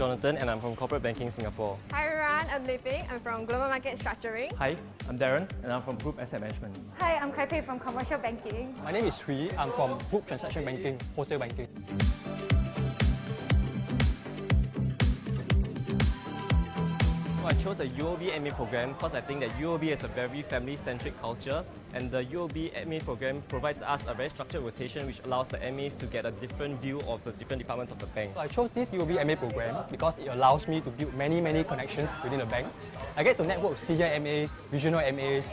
Jonathan and I'm from Corporate Banking Singapore. Hi everyone, I'm Liping. I'm from Global Market Structuring. Hi, I'm Darren and I'm from Group Asset Management. Hi, I'm Kai Pei from Commercial Banking. My name is Hui. I'm from Group Transaction Banking, Wholesale Banking. I chose the UOB MA program because I think that UOB is a very family-centric culture, and the UOB MA program provides us a very structured rotation which allows the MAs to get a different view of the different departments of the bank. So I chose this UOB MA program because it allows me to build many connections within the bank. I get to network with senior MAs, regional MAs,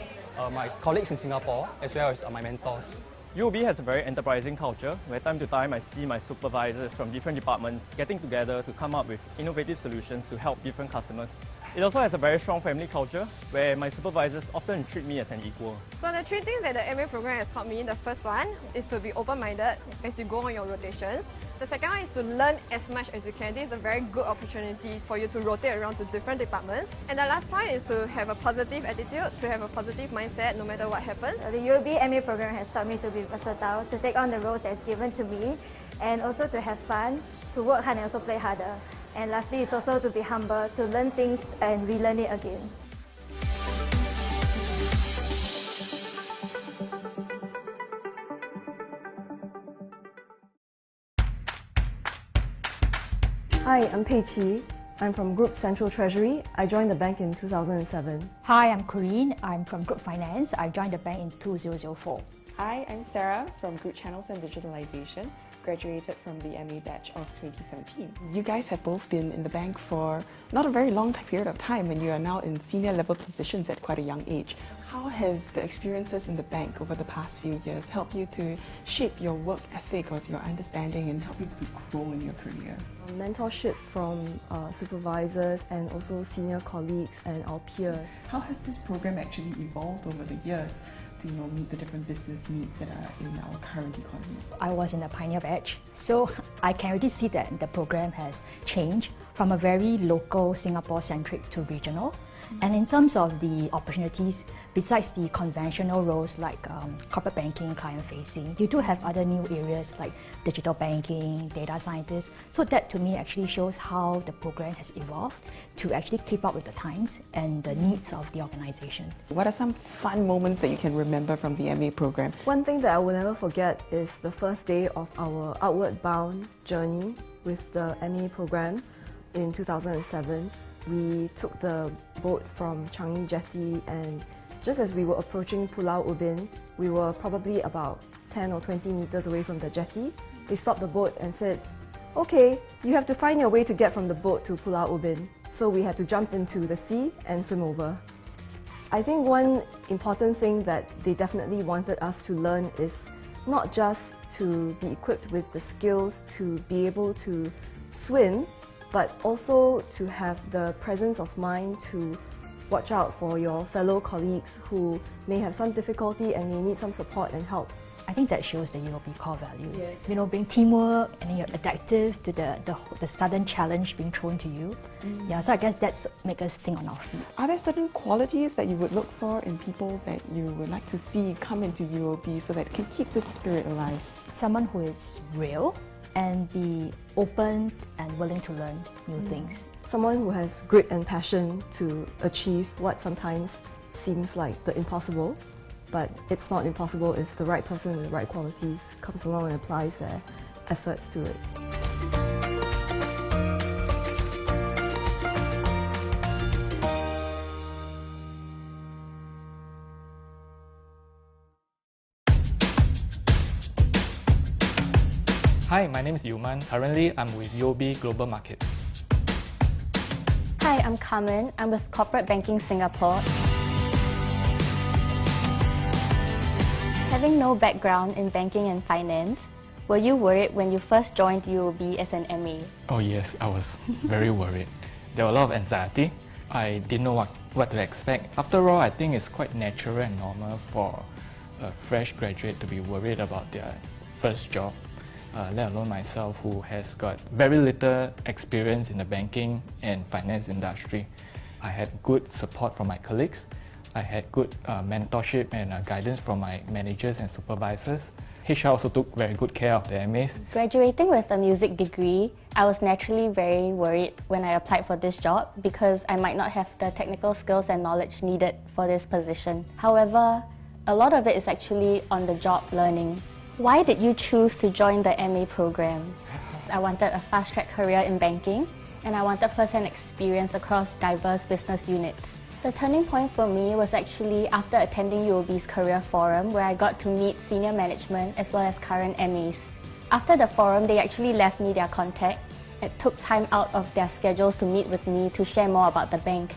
my colleagues in Singapore, as well as my mentors. UOB has a very enterprising culture where time to time I see my supervisors from different departments getting together to come up with innovative solutions to help different customers. It also has a very strong family culture where my supervisors often treat me as an equal. So the three things that the MA program has taught me, the first one is to be open-minded as you go on your rotations. The second one is to learn as much as you can. This is a very good opportunity for you to rotate around to different departments. And the last point is to have a positive attitude, to have a positive mindset no matter what happens. The UOB MA program has taught me to be versatile, to take on the roles that's given to me, and also to have fun, to work hard and also play harder. And lastly, it's also to be humble, to learn things and relearn it again. Hi, I'm Pei Qi. I'm from Group Central Treasury. I joined the bank in 2007. Hi, I'm Corinne. I'm from Group Finance. I joined the bank in 2004. Hi, I'm Sarah from Group Channels and Digitalization, graduated from the MA batch of 2017. You guys have both been in the bank for not a very long period of time, and you are now in senior level positions at quite a young age. How has the experiences in the bank over the past few years helped you to shape your work ethic or your understanding and help you to grow in your career? Mentorship from supervisors and also senior colleagues and our peers. How has this program actually evolved over the years to meet the different business needs that are in our current economy? I was in the pioneer batch, so I can already see that the program has changed from a very local Singapore-centric to regional. And in terms of the opportunities, besides the conventional roles like corporate banking, client-facing, you do have other new areas like digital banking, data scientists. So that to me actually shows how the program has evolved to actually keep up with the times and the needs of the organization. What are some fun moments that you can remember from the MA program? One thing that I will never forget is the first day of our outward bound journey with the MA program in 2007. We took the boat from Changi Jetty, and just as we were approaching Pulau Ubin, we were probably about 10 or 20 meters away from the jetty. They stopped the boat and said, "Okay, you have to find your way to get from the boat to Pulau Ubin." So we had to jump into the sea and swim over. I think one important thing that they definitely wanted us to learn is not just to be equipped with the skills to be able to swim, but also to have the presence of mind to watch out for your fellow colleagues who may have some difficulty and may need some support and help. I think that shows the UOB core values. Yes. Being teamwork and then you're adaptive to the sudden challenge being thrown to you. Yeah, so I guess that's make us think on our feet. Are there certain qualities that you would look for in people that you would like to see come into UOB so that it can keep this spirit alive? Someone who is real and be open and willing to learn new things. Someone who has grit and passion to achieve what sometimes seems like the impossible, but it's not impossible if the right person with the right qualities comes along and applies their efforts to it. Hi, my name is Yuman. Currently, I'm with UOB Global Market. Hi, I'm Carmen. I'm with Corporate Banking Singapore. Having no background in banking and finance, were you worried when you first joined UOB as an MA? Oh yes, I was very worried. There were a lot of anxiety. I didn't know what to expect. After all, I think it's quite natural and normal for a fresh graduate to be worried about their first job. Let alone myself, who has got very little experience in the banking and finance industry. I had good support from my colleagues. I had good mentorship and guidance from my managers and supervisors. HR also took very good care of the MAs. Graduating with a music degree, I was naturally very worried when I applied for this job because I might not have the technical skills and knowledge needed for this position. However, a lot of it is actually on-the-job learning. Why did you choose to join the MA program? I wanted a fast-track career in banking, and I wanted first-hand experience across diverse business units. The turning point for me was actually after attending UOB's Career Forum, where I got to meet senior management as well as current MAs. After the forum, they actually left me their contact and took time out of their schedules to meet with me to share more about the bank.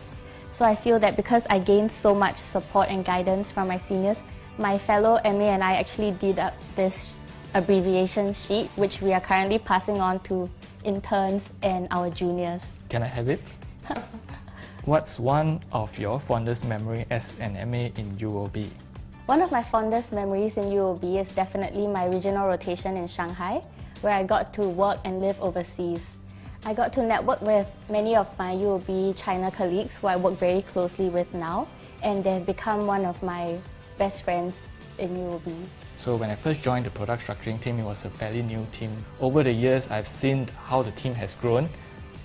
So I feel that because I gained so much support and guidance from my seniors, my fellow MA and I actually did up this abbreviation sheet, which we are currently passing on to interns and our juniors. Can I have it? What's one of your fondest memory as an MA in UOB? One of my fondest memories in UOB is definitely my regional rotation in Shanghai, where I got to work and live overseas. I got to network with many of my UOB China colleagues who I work very closely with now, and they've become one of my best friends in UOB. So when I first joined the product structuring team, it was a fairly new team. Over the years, I've seen how the team has grown.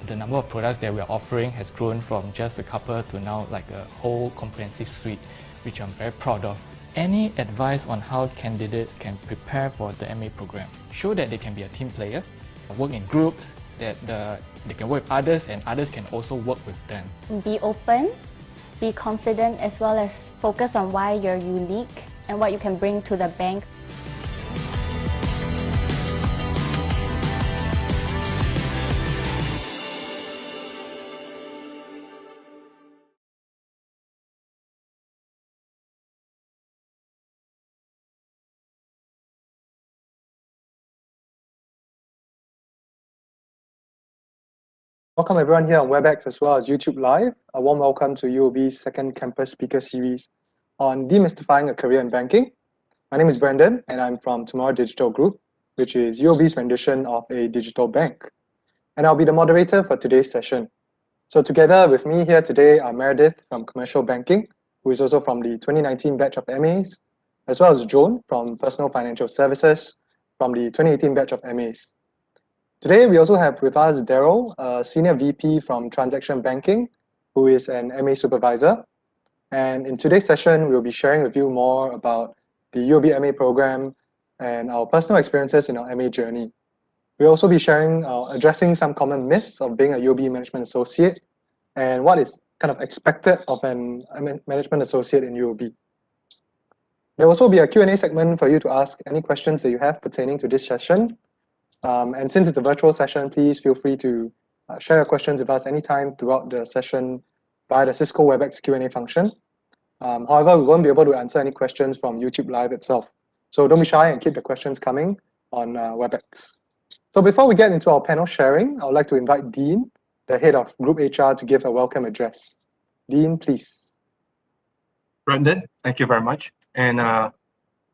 The number of products that we're offering has grown from just a couple to now like a whole comprehensive suite, which I'm very proud of. Any advice on how candidates can prepare for the MA program? Show that they can be a team player, work in groups, that they can work with others and others can also work with them. Be open, be confident, as well as focus on why you're unique and what you can bring to the bank. Welcome everyone here on WebEx as well as YouTube Live. A warm welcome to UOB's second campus speaker series on demystifying a career in banking. My name is Brandon and I'm from Tomorrow Digital Group, which is UOB's rendition of a digital bank. And I'll be the moderator for today's session. So together with me here today are Meredith from Commercial Banking, who is also from the 2019 batch of MAs, as well as Joan from Personal Financial Services from the 2018 batch of MAs. Today, we also have with us Daryl, a Senior VP from Transaction Banking, who is an MA supervisor. And in today's session, we'll be sharing with you more about the UOB MA program and our personal experiences in our MA journey. We'll also be addressing some common myths of being a UOB Management Associate and what is kind of expected of an Management Associate in UOB. There will also be a Q&A segment for you to ask any questions that you have pertaining to this session. And since it's a virtual session, please feel free to share your questions with us anytime throughout the session via the Cisco WebEx Q&A function. However, we won't be able to answer any questions from YouTube Live itself. So don't be shy and keep the questions coming on WebEx. So before we get into our panel sharing, I would like to invite Dean, the head of Group HR, to give a welcome address. Dean, please. Brandon, thank you very much. And a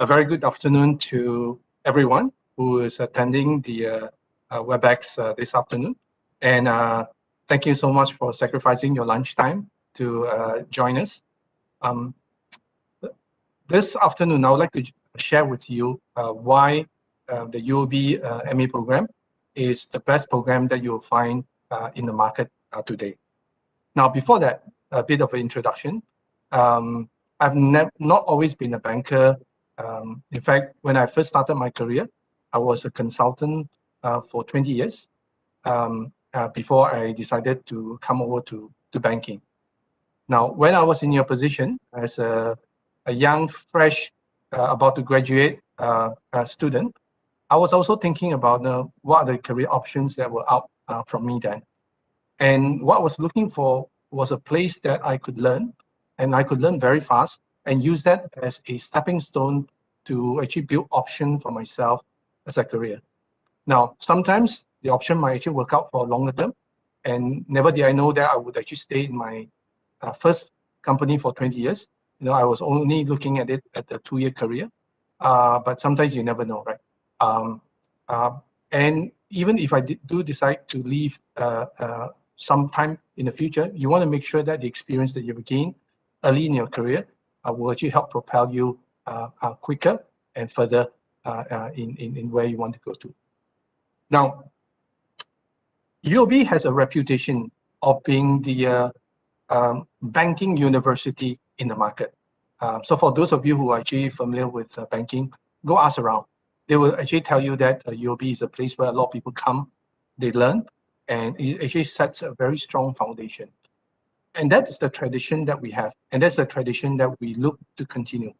very good afternoon to everyone who is attending the WebEx this afternoon. And thank you so much for sacrificing your lunchtime to join us. This afternoon, I would like to share with you why the UOB MA program is the best program that you'll find in the market today. Now, before that, a bit of an introduction. I've not always been a banker. In fact, when I first started my career, I was a consultant for 20 years before I decided to come over to banking. Now, when I was in your position as a young, fresh, about to graduate student, I was also thinking about what are the career options that were out from me then. And what I was looking for was a place that I could learn, and I could learn very fast and use that as a stepping stone to actually build option for myself as a career. Now, sometimes the option might actually work out for a longer term, and never did I know that I would actually stay in my first company for 20 years. You know, I was only looking at it at the 2-year career, but sometimes you never know, right? And even if I do decide to leave sometime in the future, you want to make sure that the experience that you've gained early in your career will actually help propel you quicker and further in where you want to go to. Now, UOB has a reputation of being the banking university in the market. So for those of you who are actually familiar with banking, go ask around. They will actually tell you that UOB is a place where a lot of people come, they learn, and it actually sets a very strong foundation. And that is the tradition that we have, and that's the tradition that we look to continue.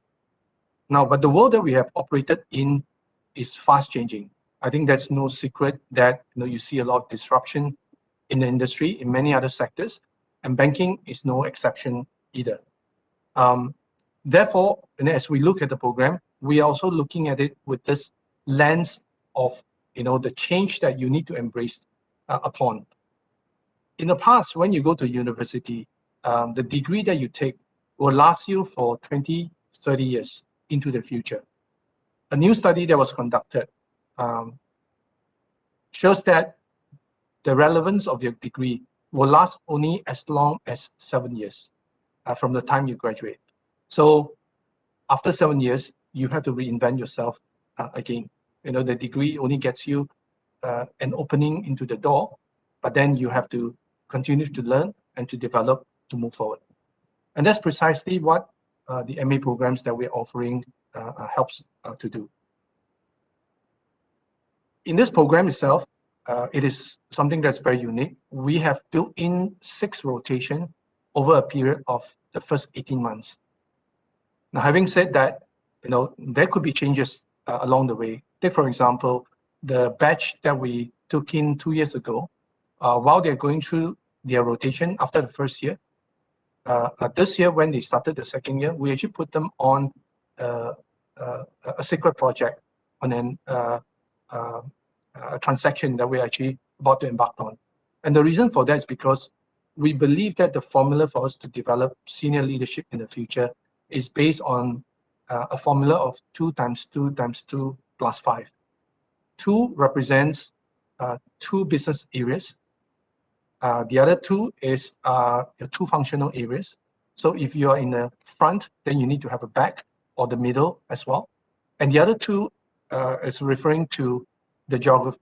Now, but the world that we have operated in is fast changing. I think that's no secret that you see a lot of disruption in the industry, in many other sectors, and banking is no exception either. Therefore, and as we look at the program, we are also looking at it with this lens of the change that you need to embrace upon. In the past, when you go to university, the degree that you take will last you for 20, 30 years into the future. A new study that was conducted shows that the relevance of your degree will last only as long as 7 years from the time you graduate. So after 7 years, you have to reinvent yourself again. The degree only gets you an opening into the door, but then you have to continue to learn and to develop to move forward. And that's precisely what the MA programs that we're offering helps to do. In this program itself, it is something that's very unique. We have built in 6 rotations over a period of the first 18 months. Now, having said that, there could be changes along the way. Take, for example, the batch that we took in 2 years ago, while they're going through their rotation after the first year, this year when they started the second year, we actually put them on a secret project on a transaction that we're actually about to embark on. And the reason for that is because we believe that the formula for us to develop senior leadership in the future is based on a formula of 2 × 2 × 2 + 5. 2 represents 2 business areas. The other 2 is your 2 functional areas. So if you are in the front, then you need to have a back or the middle as well. And the other 2 is referring to the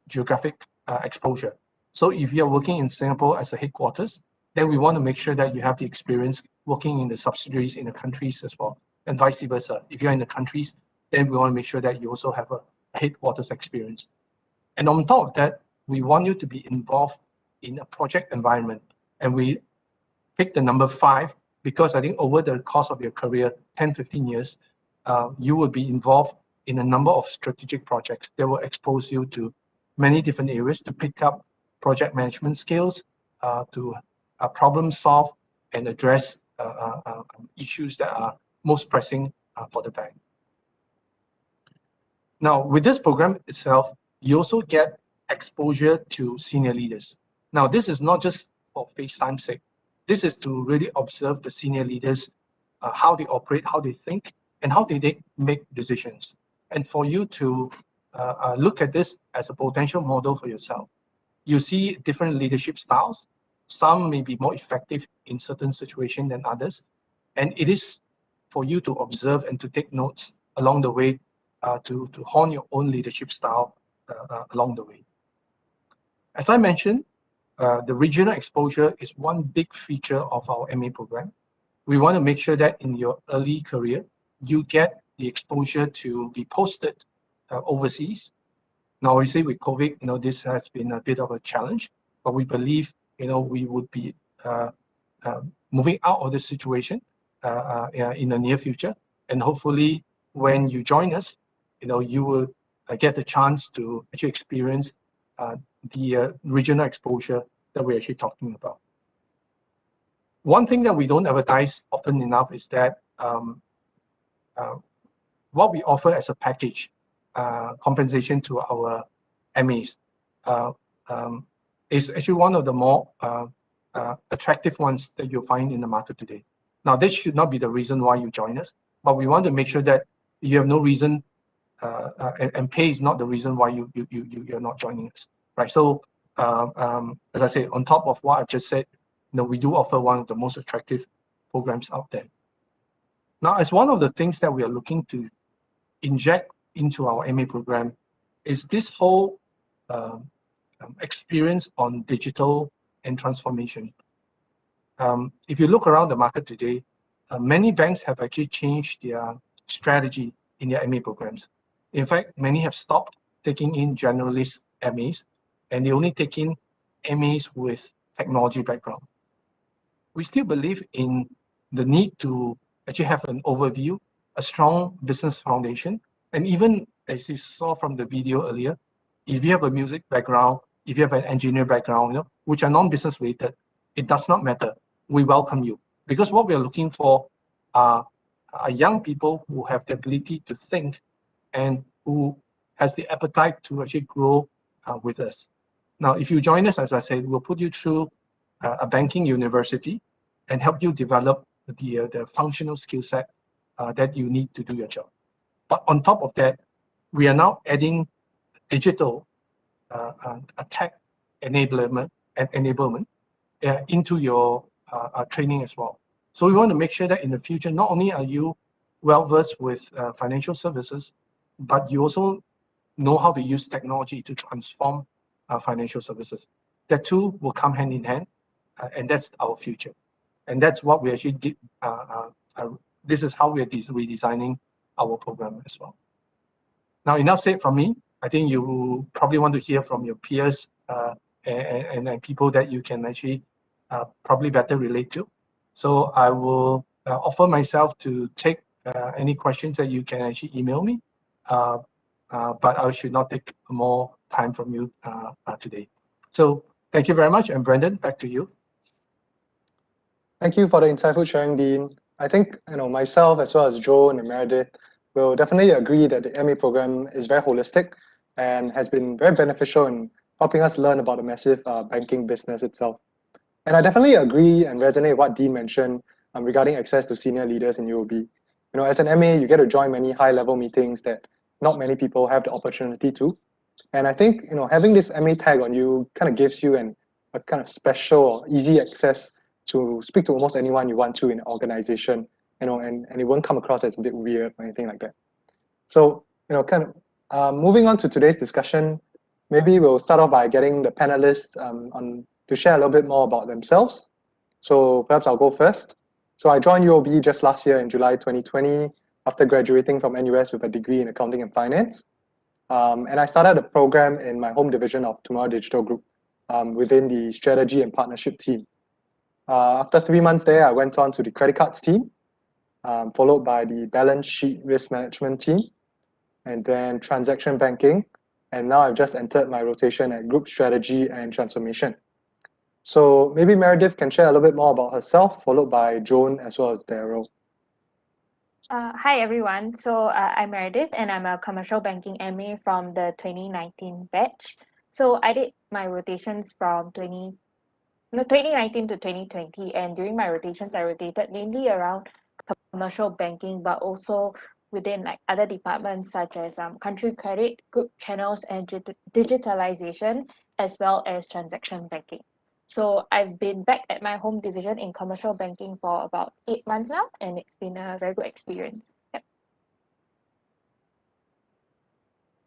geographic exposure. So if you're working in Singapore as a headquarters, then we want to make sure that you have the experience working in the subsidiaries in the countries as well, and vice versa. If you're in the countries, then we want to make sure that you also have a headquarters experience. And on top of that, we want you to be involved in a project environment. And we pick the number 5 because I think over the course of your career, 10, 15 years, you will be involved in a number of strategic projects that will expose you to many different areas to pick up project management skills, to problem solve and address issues that are most pressing for the bank. Now, with this program itself, you also get exposure to senior leaders. Now, this is not just for FaceTime's sake. This is to really observe the senior leaders, how they operate, how they think, and how they make decisions. And for you to look at this as a potential model for yourself. You see different leadership styles. Some may be more effective in certain situations than others. And it is for you to observe and to take notes along the way to hone your own leadership style along the way. As I mentioned, the regional exposure is one big feature of our MA program. We want to make sure that in your early career, you get the exposure to be posted overseas. Now, obviously with COVID, this has been a bit of a challenge, but we believe, we would be moving out of this situation in the near future. And hopefully when you join us, you will get the chance to actually experience the regional exposure that we're actually talking about. One thing that we don't advertise often enough is that what we offer as a package, compensation to our MAs, is actually one of the more attractive ones that you'll find in the market today. Now, this should not be the reason why you join us, but we want to make sure that you have no reason, and pay is not the reason why you're not joining us, right? So, as I say, on top of what I've just said, we do offer one of the most attractive programs out there. Now, as one of the things that we are looking to inject into our MA program is this whole experience on digital and transformation. If you look around the market today, many banks have actually changed their strategy in their MA programs. In fact, many have stopped taking in generalist MAs, and they only take in MAs with technology background. We still believe in the need to actually have an overview, a strong business foundation, and even as you saw from the video earlier, if you have a music background, if you have an engineer background, which are non-business related, it does not matter. We welcome you, because what we are looking for are young people who have the ability to think and who has the appetite to actually grow with us. Now, if you join us, as I said, we'll put you through a banking university and help you develop the functional skill set that you need to do your job. But on top of that, we are now adding digital tech enablement into your training as well. So we want to make sure that in the future, not only are you well versed with financial services, but you also know how to use technology to transform financial services. The two will come hand in hand, and that's our future. And that's what we actually did. This is how we are redesigning our program as well. Now, enough said from me. I think you probably want to hear from your peers and people that you can actually probably better relate to. So I will offer myself to take any questions that you can actually email me, but I should not take more time from you today. So thank you very much, and Brendan, back to you. Thank you for the insightful sharing, Dean. I think myself as well as Joan and Meredith will definitely agree that the MA program is very holistic and has been very beneficial in helping us learn about the massive banking business itself. And I definitely agree and resonate with what Dean mentioned regarding access to senior leaders in UOB. As an MA, you get to join many high-level meetings that not many people have the opportunity to. And I think having this MA tag on you kind of gives you a kind of special or easy access to speak to almost anyone you want to in an organization, and it won't come across as a bit weird or anything like that. So, moving on to today's discussion, maybe we'll start off by getting the panelists to share a little bit more about themselves. So perhaps I'll go first. So I joined UOB just last year in July 2020 after graduating from NUS with a degree in accounting and finance. And I started a program in my home division of Tomorrow Digital Group within the strategy and partnership team. After 3 months there, I went on to the credit cards team, followed by the balance sheet risk management team, and then transaction banking. And now I've just entered my rotation at group strategy and transformation. So maybe Meredith can share a little bit more about herself, followed by Joan as well as Daryl. Hi everyone, so I'm Meredith and I'm a commercial banking MA from the 2019 batch. So I did my rotations from 2019 to 2020, and during my rotations I rotated mainly around commercial banking, but also within like other departments such as country credit, group channels, and digitalization, as well as transaction banking. So I've been back at my home division in commercial banking for about 8 months now, and it's been a very good experience. Yep.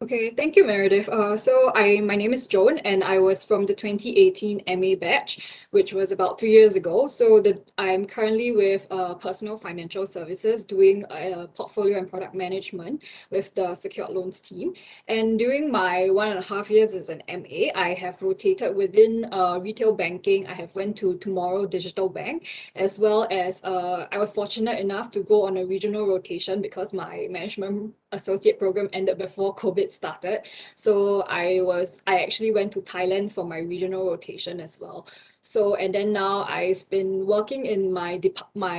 Okay, thank you, Meredith. My name is Joan, and I was from the 2018 MA batch, which was about 3 years ago. So I'm currently with Personal Financial Services doing portfolio and product management with the secured loans team. And during my 1.5 years as an MA, I have rotated within retail banking. I have went to Tomorrow Digital Bank, as well as I was fortunate enough to go on a regional rotation because my management associate program ended before COVID started. So I actually went to Thailand for my regional rotation as well. So, and then now I've been working in my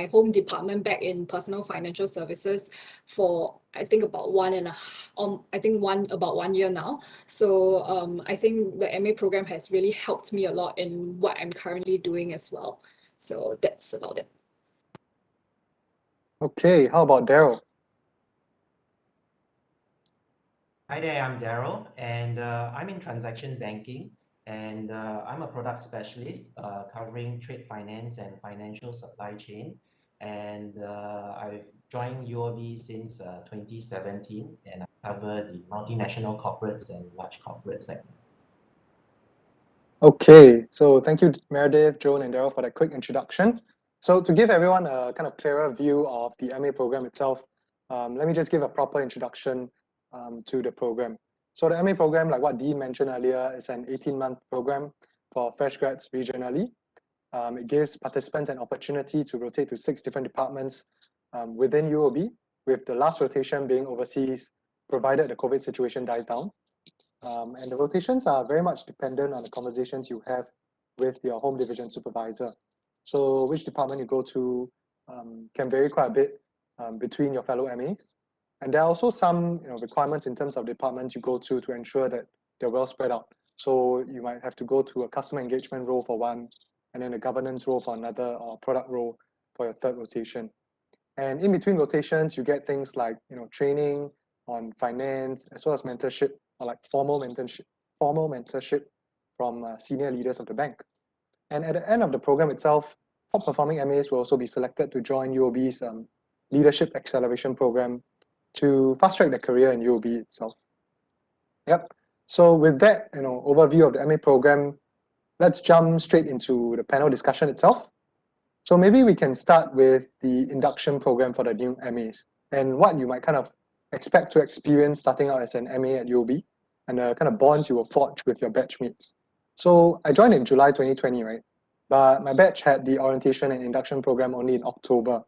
home department back in Personal Financial Services for I think about about 1 year now. So I think the MA program has really helped me a lot in what I'm currently doing as well. So that's about it. Okay, how about Daryl? Hi there, I'm Daryl, and I'm in transaction banking, and I'm a product specialist covering trade finance and financial supply chain. And I've joined UOB since 2017, and cover the multinational corporates and large corporate segment. Okay, so thank you, Meredith, Joan, and Daryl for that quick introduction. So to give everyone a kind of clearer view of the MA program itself, let me just give a proper introduction to the program. So the MA program, like what Dean mentioned earlier, is an 18-month program for fresh grads regionally. It gives participants an opportunity to rotate to 6 different departments within UOB, with the last rotation being overseas, provided the COVID situation dies down. And the rotations are very much dependent on the conversations you have with your home division supervisor. So which department you go to can vary quite a bit between your fellow MAs. And there are also some requirements in terms of departments you go to ensure that they're well spread out. So you might have to go to a customer engagement role for one, and then a governance role for another, or product role for your third rotation. And in between rotations, you get things like training on finance, as well as mentorship, or like formal mentorship from senior leaders of the bank. And at the end of the program itself, top performing MAs will also be selected to join UOB's leadership acceleration program to fast track their career in UOB itself. Yep. So with that overview of the MA program, let's jump straight into the panel discussion itself. So maybe we can start with the induction program for the new MAs and what you might kind of expect to experience starting out as an MA at UOB and the kind of bonds you will forge with your batchmates. So I joined in July 2020, right? But my batch had the orientation and induction program only in October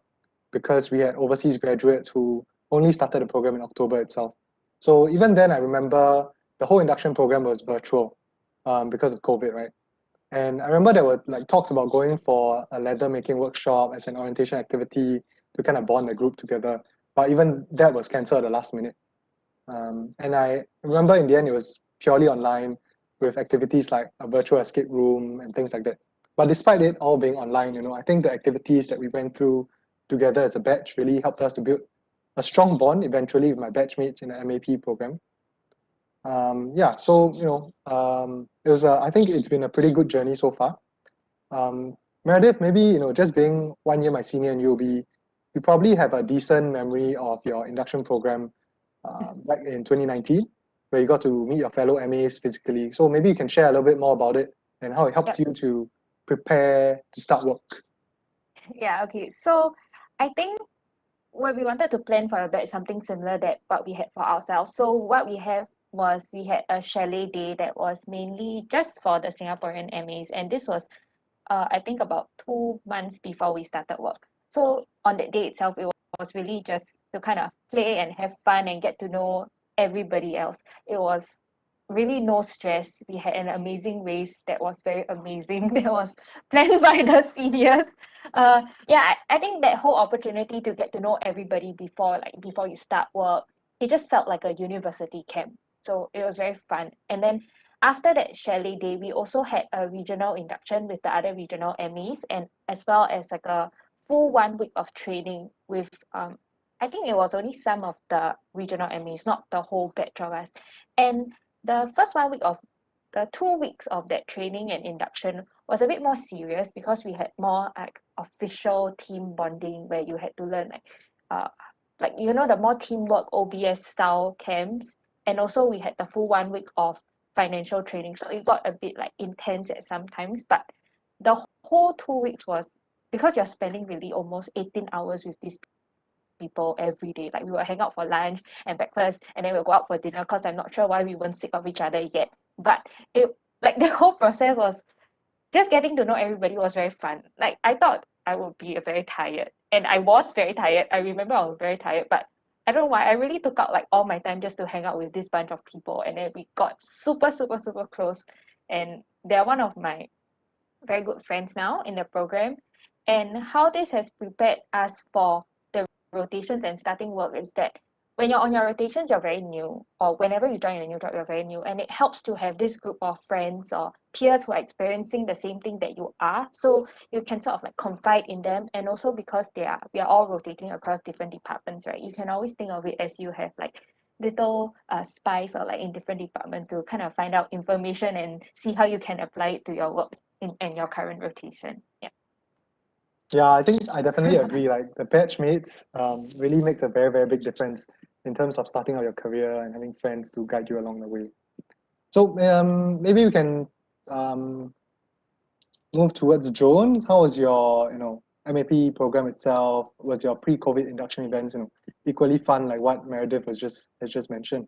because we had overseas graduates who only started the program in October itself. So even then, I remember the whole induction program was virtual because of COVID, right? And I remember there were like talks about going for a leather making workshop as an orientation activity to kind of bond the group together. But even that was cancelled at the last minute. And I remember in the end, it was purely online with activities like a virtual escape room and things like that. But despite it all being online, I think the activities that we went through together as a batch really helped us to build a strong bond eventually with my batchmates in the MAP program. Yeah, so it was I think it's been a pretty good journey so far. Meredith, maybe just being 1 year my senior in UOB, you probably have a decent memory of your induction program back in 2019, where you got to meet your fellow MAs physically. So maybe you can share a little bit more about it and how it helped you to prepare to start work. Yeah, okay. So I think when we wanted to plan for a batch, something similar that what we had for ourselves. So what we had a chalet day that was mainly just for the Singaporean MAs, and this was I think about 2 months before we started work. So on that day itself, it was really just to kind of play and have fun and get to know everybody else. It was really no stress. We had an amazing race that was very amazing. That was planned by the seniors. Yeah, I think that whole opportunity to get to know everybody before you start work, it just felt like a university camp. So it was very fun. And then after that chalet day, we also had a regional induction with the other regional MAs, and as well as like a full 1 week of training with I think it was only some of the regional MAs, not the whole batch of us. And the first 1 week of the 2 weeks of that training and induction was a bit more serious because we had more like official team bonding where you had to learn the more teamwork OBS style camps, and also we had the full 1 week of financial training. So it got a bit like intense at some times, but the whole 2 weeks was because you're spending really almost 18 hours with these people every day. Like we will hang out for lunch and breakfast, and then we'll go out for dinner because I'm not sure why we weren't sick of each other yet. But it like the whole process was just getting to know everybody was very fun. Like I thought I would be very tired, and I was very tired. I remember I was very tired, but I don't know why. I really took out like all my time just to hang out with this bunch of people, and then we got super, super, super close. And they're one of my very good friends now in the program. And how this has prepared us for the rotations and starting work is that when you're on your rotations, you're very new, or whenever you join a new job, you're very new, and it helps to have this group of friends or peers who are experiencing the same thing that you are. So you can sort of like confide in them, and also because we are all rotating across different departments, right? You can always think of it as you have like little spies or like in different departments to kind of find out information and see how you can apply it to your work in your current rotation. Yeah. Yeah, I think I definitely agree. Like the batchmates really makes a very, very big difference. in terms of starting out your career and having friends to guide you along the way. So maybe we can move towards Joan. How was your MAP program itself? Was your pre-COVID induction events equally fun like what Meredith has just mentioned?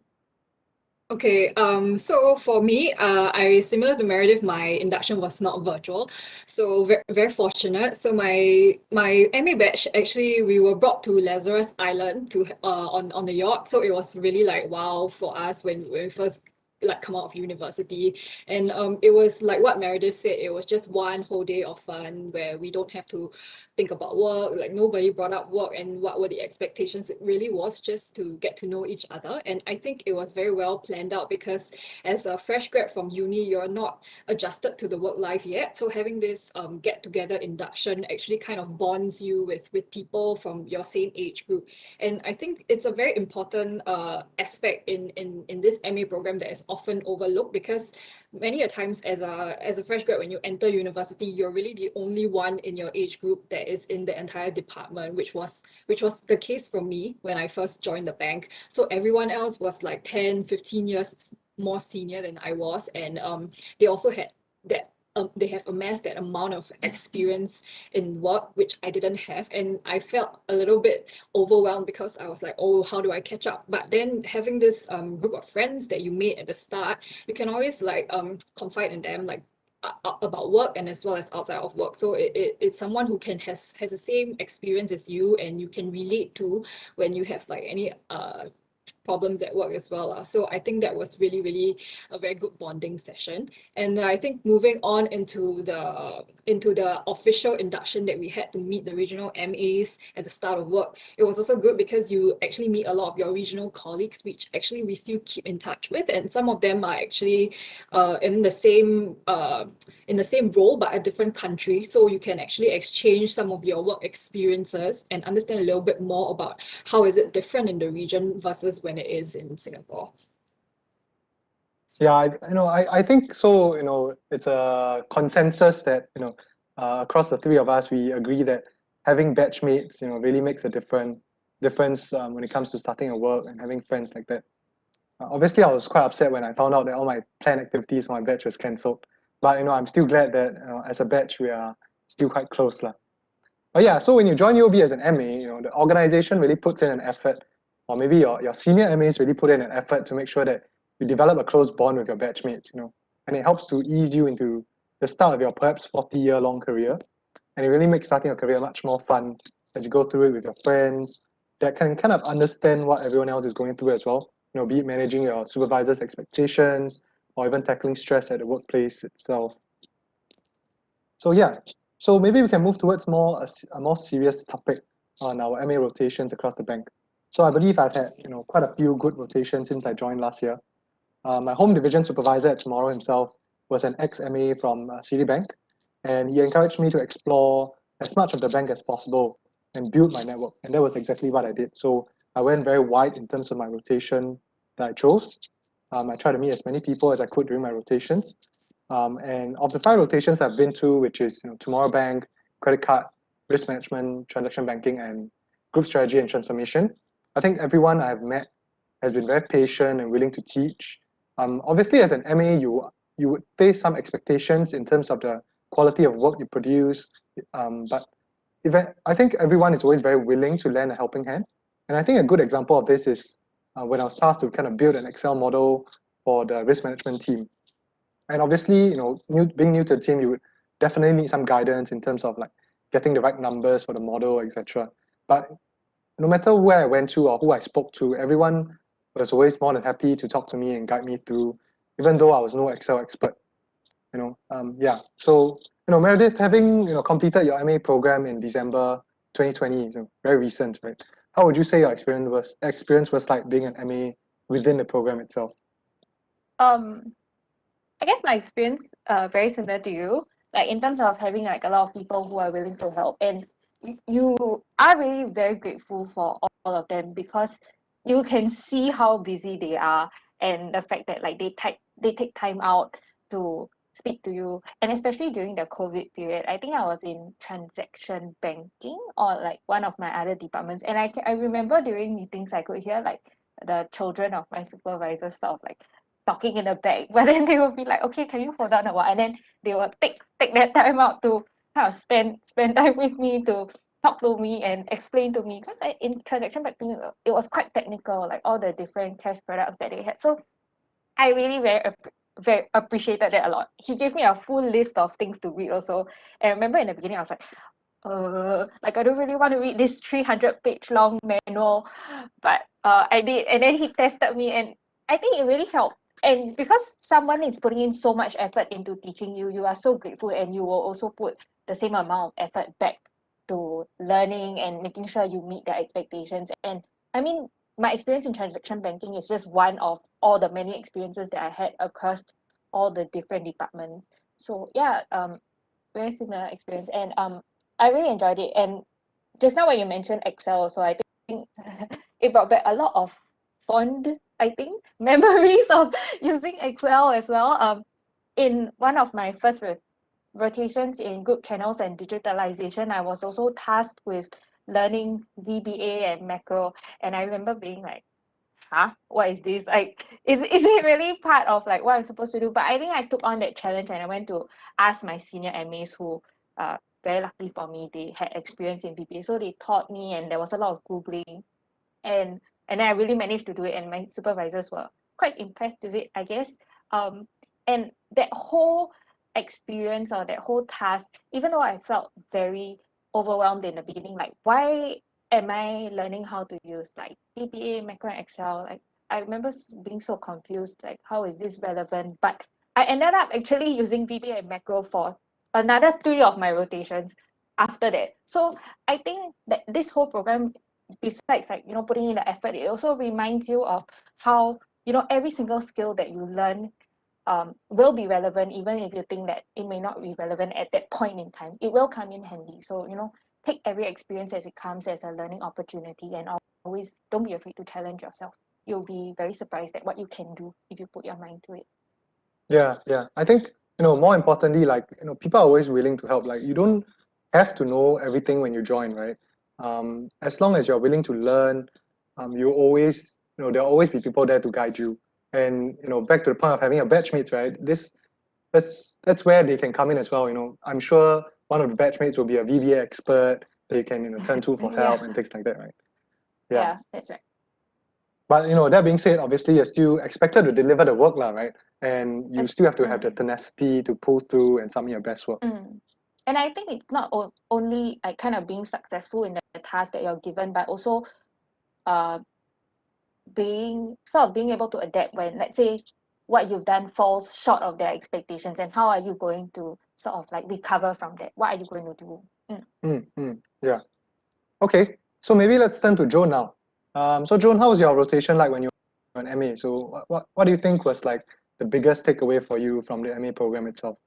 Okay, so for me, similar to Meredith, my induction was not virtual, so very fortunate. So my MA batch, actually, we were brought to Lazarus Island to on the yacht. So it was really like wow for us when we first come out of university, and it was like what Meredith said. It was just one whole day of fun where we don't have to think about work. Like nobody brought up work and what were the expectations. It really was just to get to know each other, and I think it was very well planned out because as a fresh grad from uni, you're not adjusted to the work life yet. So having this get together induction actually kind of bonds you with people from your same age group, and I think it's a very important aspect in this MA program that is often overlooked, because many a times as a fresh grad, when you enter university, you're really the only one in your age group that is in the entire department, which was the case for me when I first joined the bank. So everyone else was like 10, 15 years more senior than I was, and they also had that they have amassed that amount of experience in work, which I didn't have. And I felt a little bit overwhelmed because I was like, oh, how do I catch up? But then having this group of friends that you made at the start, you can always like confide in them, like about work and as well as outside of work. So it's someone who has the same experience as you, and you can relate to when you have like any problems at work as well. So I think that was really, really a very good bonding session. And I think moving on into the official induction that we had to meet the regional MAs at the start of work, it was also good because you actually meet a lot of your regional colleagues, which actually we still keep in touch with, and some of them are actually in the same role but a different country. So you can actually exchange some of your work experiences and understand a little bit more about how is it different in the region versus when it is in Singapore. Yeah, I think so. It's a consensus that across the three of us, we agree that having batchmates, really makes a difference when it comes to starting a work and having friends like that. Obviously, I was quite upset when I found out that all my planned activities for my batch was cancelled. But I'm still glad that as a batch we are still quite close, lah. But yeah, so when you join UOB as an MA, the organization really puts in an effort, or maybe your senior MAs really put in an effort to make sure that you develop a close bond with your batchmates, and it helps to ease you into the start of your perhaps 40-year-long career. And it really makes starting a career much more fun as you go through it with your friends that can kind of understand what everyone else is going through as well, be it managing your supervisor's expectations or even tackling stress at the workplace itself. So yeah, so maybe we can move towards a more serious topic on our MA rotations across the bank. So I believe I've had quite a few good rotations since I joined last year. My home division supervisor at Tomorrow himself was an ex-MA from Citibank, and he encouraged me to explore as much of the bank as possible and build my network, and that was exactly what I did. So I went very wide in terms of my rotation that I chose. I tried to meet as many people as I could during my rotations. And of the 5 rotations I've been to, which is Tomorrow Bank, Credit Card, Risk Management, Transaction Banking, and Group Strategy and Transformation, I think everyone I've met has been very patient and willing to teach. Obviously, as an MA, you would face some expectations in terms of the quality of work you produce, but I think everyone is always very willing to lend a helping hand. And I think a good example of this is when I was tasked to kind of build an Excel model for the risk management team. And obviously, being new to the team, you would definitely need some guidance in terms of like getting the right numbers for the model, etc. But no matter where I went to or who I spoke to, everyone was always more than happy to talk to me and guide me through, even though I was no Excel expert. Yeah. So Meredith, having completed your MA program in December 2020, is very recent, right? How would you say your experience was like being an MA within the program itself? I guess my experience very similar to you, like in terms of having like a lot of people who are willing to help, and you are really very grateful for all of them because you can see how busy they are, and the fact that like they take time out to speak to you. And especially during the COVID period, I think I was in transaction banking or like one of my other departments, and I remember during meetings I could hear like the children of my supervisors sort of like talking in the back, but then they will be like, okay, can you hold on a while? And then they will take that time out to kind of spend time with me, to talk to me and explain to me, because in transaction banking it was quite technical, like all the different cash products that they had. So I really very appreciated that a lot. He gave me a full list of things to read also. And I remember in the beginning I was like I don't really want to read this 300-page long manual, but I did, and then he tested me, and I think it really helped. And because someone is putting in so much effort into teaching you, you are so grateful, and you will also put the same amount of effort back to learning and making sure you meet their expectations. And I mean, my experience in transaction banking is just one of all the many experiences that I had across all the different departments. So yeah, very similar experience, and I really enjoyed it. And just now when you mentioned Excel, so I think it brought back a lot of fond, I think, memories of using Excel as well. In one of my first rotations in group channels and digitalization, I was also tasked with learning VBA and macro, and I remember being like, huh, what is this? Like, is it really part of like what I'm supposed to do? But I think I took on that challenge, and I went to ask my senior MAs who, very luckily for me, they had experience in VBA. So they taught me, and there was a lot of Googling, and then I really managed to do it, and my supervisors were quite impressed with it, I guess. And that whole experience, or that whole task, even though I felt very overwhelmed in the beginning, like, why am I learning how to use like VBA, macro, and Excel? Like, I remember being so confused, like, how is this relevant? But I ended up actually using VBA and macro for another 3 of my rotations after that. So I think that this whole program, besides like, you know, putting in the effort, it also reminds you of how, you know, every single skill that you learn will be relevant, even if you think that it may not be relevant at that point in time. It will come in handy. So, you know, take every experience as it comes as a learning opportunity, and always don't be afraid to challenge yourself. You'll be very surprised at what you can do if you put your mind to it. Yeah. I think, more importantly, like, people are always willing to help. Like, you don't have to know everything when you join, right? As long as you're willing to learn, you always, there'll always be people there to guide you. And, back to the point of having a batchmates, right? That's where they can come in as well. I'm sure one of the batchmates will be a VBA expert that you can, turn to for help and things like that, right? Yeah, that's right. But that being said, obviously you're still expected to deliver the work, right? And you still have to have the tenacity to pull through and submit your best work. And I think it's not only like kind of being successful in the task that you're given, but also being able to adapt when, let's say, what you've done falls short of their expectations, and how are you going to sort of like recover from that? What are you going to do? Yeah. Okay, so maybe let's turn to Joan now. So Joan, how was your rotation like when you were an MA? So what do you think was like the biggest takeaway for you from the MA program itself?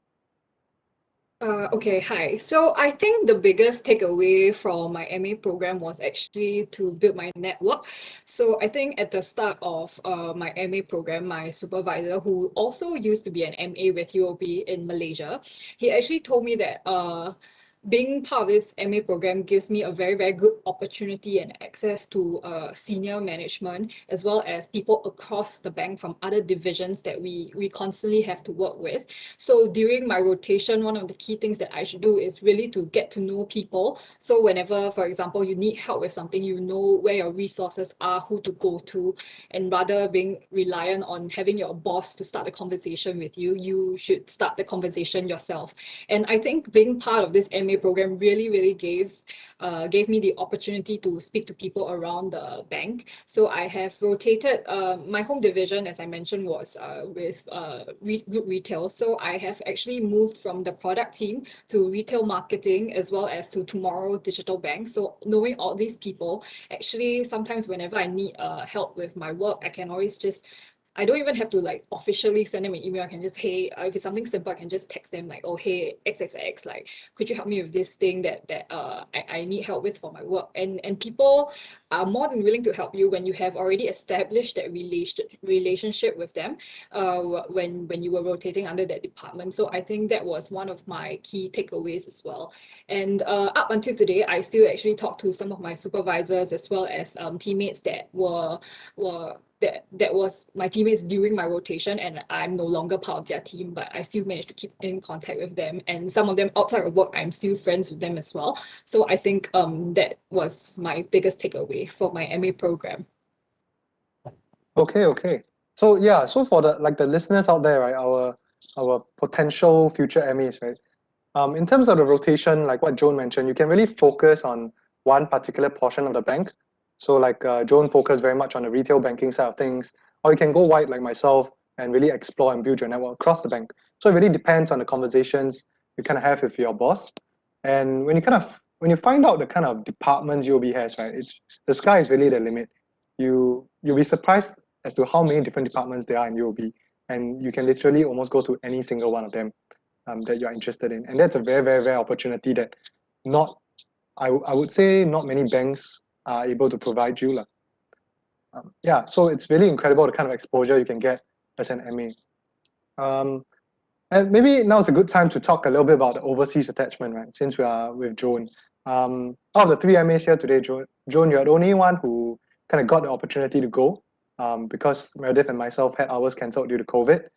Okay, hi. So I think the biggest takeaway from my MA program was actually to build my network. So I think at the start of my MA program, my supervisor, who also used to be an MA with UOB in Malaysia, he actually told me that being part of this MA program gives me a very, very good opportunity and access to senior management, as well as people across the bank from other divisions that we constantly have to work with. So during my rotation, one of the key things that I should do is really to get to know people. So whenever, for example, you need help with something, you know where your resources are, who to go to, and rather being reliant on having your boss to start the conversation with you, you should start the conversation yourself. And I think being part of this MA program really gave me the opportunity to speak to people around the bank. So I have rotated. My home division, as I mentioned, was with group retail. So I have actually moved from the product team to retail marketing, as well as to Tomorrow Digital Bank. So knowing all these people, actually sometimes whenever I need help with my work, I can always just I don't even have to like officially send them an email. I can just, hey, if it's something simple, I can just text them like, oh, hey, XXX, like, could you help me with this thing that I need help with for my work? And people are more than willing to help you when you have already established that relationship with them when you were rotating under that department. So I think that was one of my key takeaways as well. And up until today, I still actually talk to some of my supervisors as well as teammates that that was my teammates during my rotation, and I'm no longer part of their team, but I still managed to keep in contact with them. And some of them outside of work, I'm still friends with them as well. So I think that was my biggest takeaway for my MA program. Okay. So yeah, so for the listeners out there, right, our potential future MAs, right? In terms of the rotation, like what Joan mentioned, you can really focus on one particular portion of the bank. So like Joan focused very much on the retail banking side of things, or you can go wide like myself and really explore and build your network across the bank. So it really depends on the conversations you kind of have with your boss. And when you find out the kind of departments UOB has, right, the sky is really the limit. You'll be surprised as to how many different departments there are in UOB, and you can literally almost go to any single one of them that you're interested in. And that's a very, very rare opportunity that I would say not many banks are able to provide you. Yeah, so it's really incredible the kind of exposure you can get as an MA. And maybe now is a good time to talk a little bit about the overseas attachment, right? Since we are with Joan. Out of the 3 MAs here today, Joan, you're the only one who kind of got the opportunity to go because Meredith and myself had ours cancelled due to COVID.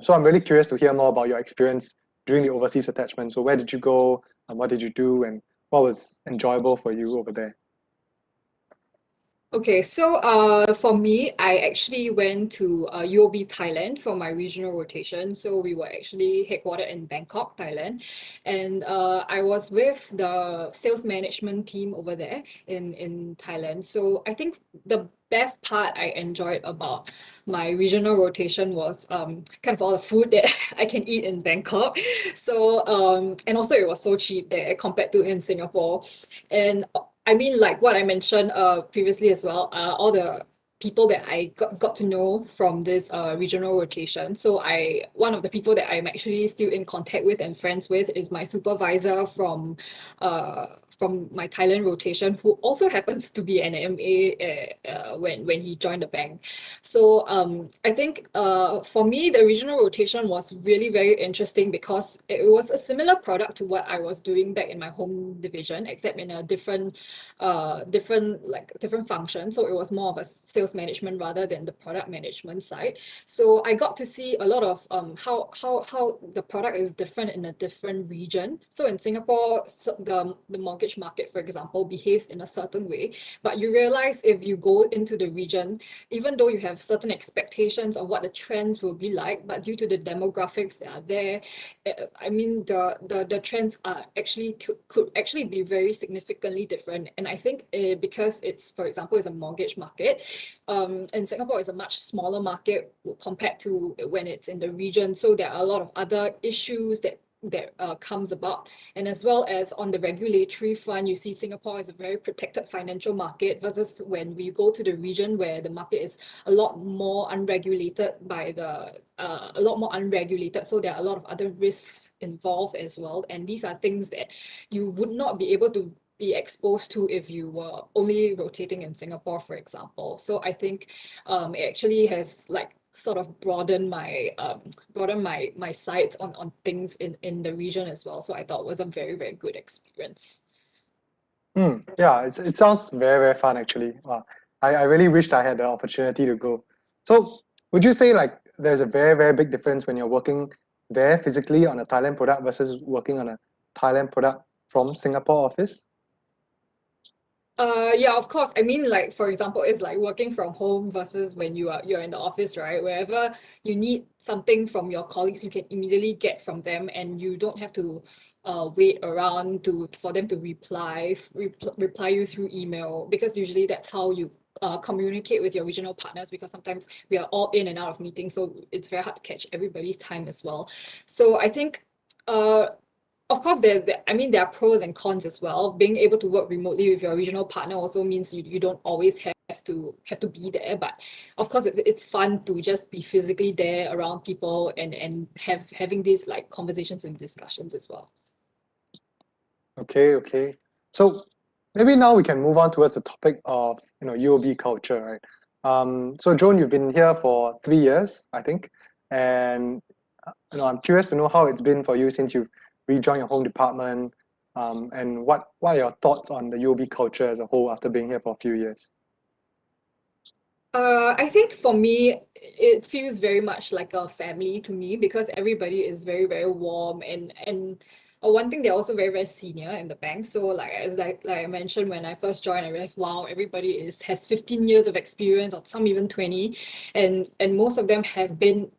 So I'm really curious to hear more about your experience during the overseas attachment. So where did you go? What did you do? And what was enjoyable for you over there? Okay, so for me, I actually went to UOB Thailand for my regional rotation. So we were actually headquartered in Bangkok, Thailand. And I was with the sales management team over there in Thailand. So I think the best part I enjoyed about my regional rotation was kind of all the food that I can eat in Bangkok. So, and also it was so cheap there compared to in Singapore. And I mean, like what I mentioned previously as well, all the people that I got to know from this regional rotation. So one of the people that I'm actually still in contact with and friends with is my supervisor from my Thailand rotation, who also happens to be an MA when he joined the bank. So I think for me, the regional rotation was really very interesting because it was a similar product to what I was doing back in my home division, except in a different function. So it was more of a sales management rather than the product management side. So I got to see a lot of how the product is different in a different region. So in Singapore, the mortgage market, for example, behaves in a certain way, but you realize if you go into the region, even though you have certain expectations of what the trends will be like, but due to the demographics that are there, I mean, the trends are could actually be very significantly different. And I think because it's, for example, is a mortgage market, and Singapore is a much smaller market compared to when it's in the region. So there are a lot of other issues that comes about. And as well as on the regulatory front, you see Singapore is a very protected financial market versus when we go to the region where the market is a lot more unregulated so there are a lot of other risks involved as well. And these are things that you would not be able to be exposed to if you were only rotating in Singapore, for example. So I think it actually has like sort of broaden my sights on things in the region as well. So I thought it was a very, very good experience. Yeah, it sounds very, very fun actually. Wow. I really wished I had the opportunity to go. So would you say like there's a very, very big difference when you're working there physically on a Thailand product versus working on a Thailand product from Singapore office? Yeah, of course. I mean, like, for example, it's like working from home versus when you're in the office, right? Wherever you need something from your colleagues, you can immediately get from them, and you don't have to wait around for them to reply you through email, because usually that's how you communicate with your regional partners, because sometimes we are all in and out of meetings, so it's very hard to catch everybody's time as well. So I think of course, there are pros and cons as well. Being able to work remotely with your regional partner also means you don't always have to be there. But of course, it's fun to just be physically there around people and having these like conversations and discussions as well. Okay, okay. So maybe now we can move on towards the topic of UOB culture, right? So Joan, you've been here for 3 years, I think, and I'm curious to know how it's been for you since you've rejoined your home department, and what are your thoughts on the UOB culture as a whole after being here for a few years? I think for me, it feels very much like a family to me because everybody is very, very warm and one thing, they're also very, very senior in the bank. So like I mentioned, when I first joined, I realized, wow, everybody has 15 years of experience or some even 20. And most of them have been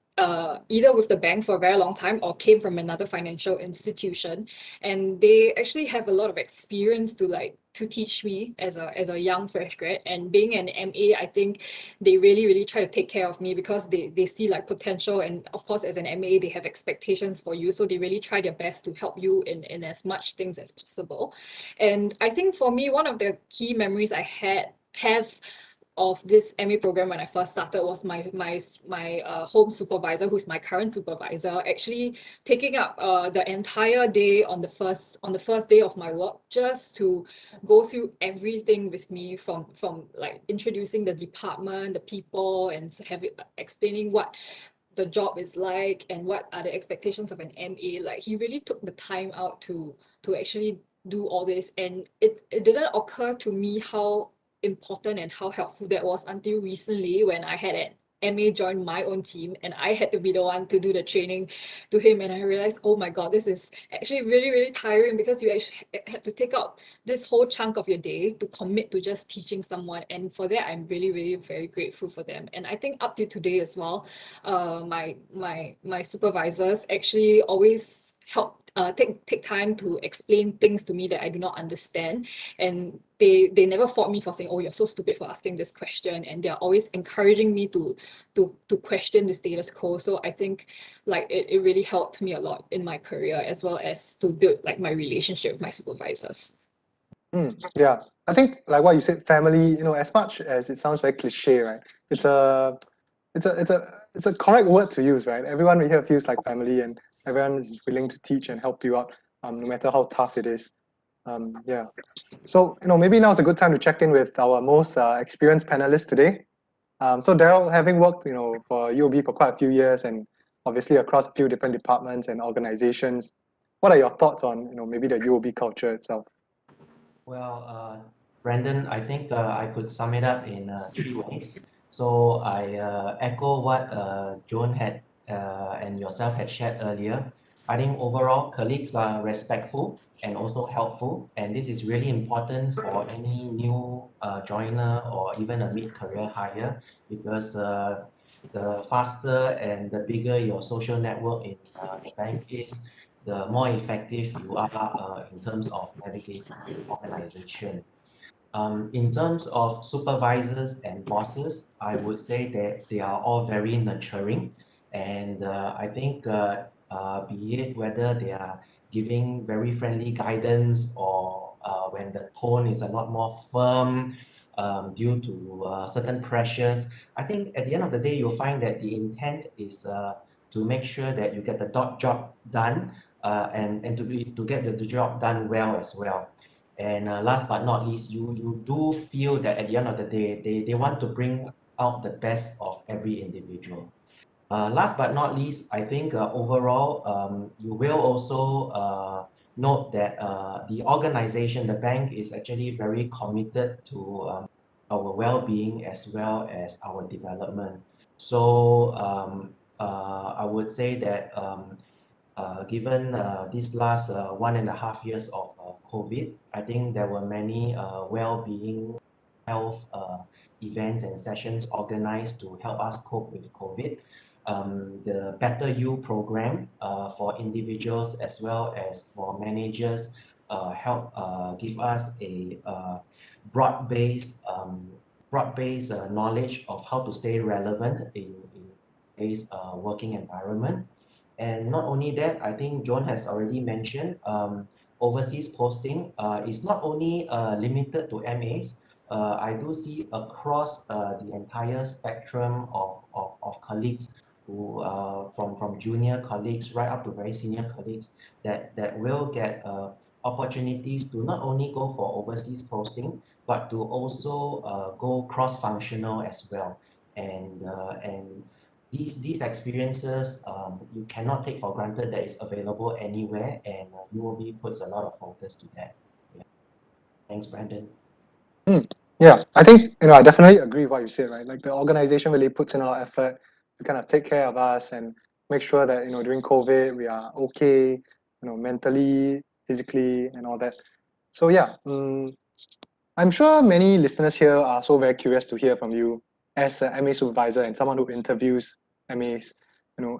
either with the bank for a very long time or came from another financial institution. And they actually have a lot of experience to teach me as a young fresh grad. And being an MA, I think they really, really try to take care of me because they see like potential. And of course, as an MA, they have expectations for you. So they really try their best to help you in as much things as possible. And I think for me, one of the key memories I have of this MA program when I first started was my home supervisor, who's my current supervisor, actually taking up the entire day on the first day of my work just to go through everything with me from like introducing the department, the people, and explaining what the job is like and what are the expectations of an MA. Like he really took the time out to actually do all this, and it didn't occur to me how important and how helpful that was until recently when I had an MA join my own team and I had to be the one to do the training to him, and I realized, oh my god, this is actually really, really tiring because you actually have to take out this whole chunk of your day to commit to just teaching someone. And for that, I'm really, really very grateful for them. And I think up to today as well, my supervisors actually always help take time to explain things to me that I do not understand, and they never fault me for saying, oh, you're so stupid for asking this question, and they're always encouraging me to question the status quo. So I think like it really helped me a lot in my career as well as to build like my relationship with my supervisors. Yeah, I think like what you said, family, as much as it sounds very cliche, right? It's a correct word to use, right? Everyone here feels like family, and everyone is willing to teach and help you out, no matter how tough it is. Yeah. So maybe now is a good time to check in with our most experienced panelists today. So Daryl, having worked for UOB for quite a few years and obviously across a few different departments and organizations, what are your thoughts on maybe the UOB culture itself? Well, Brandon, I think I could sum it up in 3 ways. So I echo what Joan had and yourself had shared earlier. I think overall colleagues are respectful and also helpful, and this is really important for any new joiner or even a mid-career hire, because the faster and the bigger your social network in the bank is, the more effective you are in terms of navigating the organization. In terms of supervisors and bosses, I would say that they are all very nurturing, and I think be it whether they are giving very friendly guidance or when the tone is a lot more firm due to certain pressures, I think at the end of the day you'll find that the intent is to make sure that you get the job done and to get the job done well as well. And last but not least, you do feel that at the end of the day, they want to bring out the best of every individual. Last but not least, I think overall, you will also note that the organization, the bank, is actually very committed to our well-being as well as our development. So I would say that given these last 1.5 years of COVID, I think there were many well-being health events and sessions organized to help us cope with COVID. The Better You program for individuals as well as for managers help give us a broad-based knowledge of how to stay relevant in today's working environment. And not only that, I think John has already mentioned overseas posting is not only limited to MAs. I do see across the entire spectrum of colleagues who from junior colleagues right up to very senior colleagues that will get opportunities to not only go for overseas posting, but to also go cross-functional as well. And these experiences you cannot take for granted that it's available anywhere, and UOB puts a lot of focus to that. Yeah. Thanks, Brandon. Yeah, I think I definitely agree with what you said, right? Like the organization really puts in a lot of effort to kind of take care of us and make sure that during COVID we are okay, mentally, physically, and all that. So yeah, I'm sure many listeners here are so very curious to hear from you as an MA supervisor and someone who interviews MAs.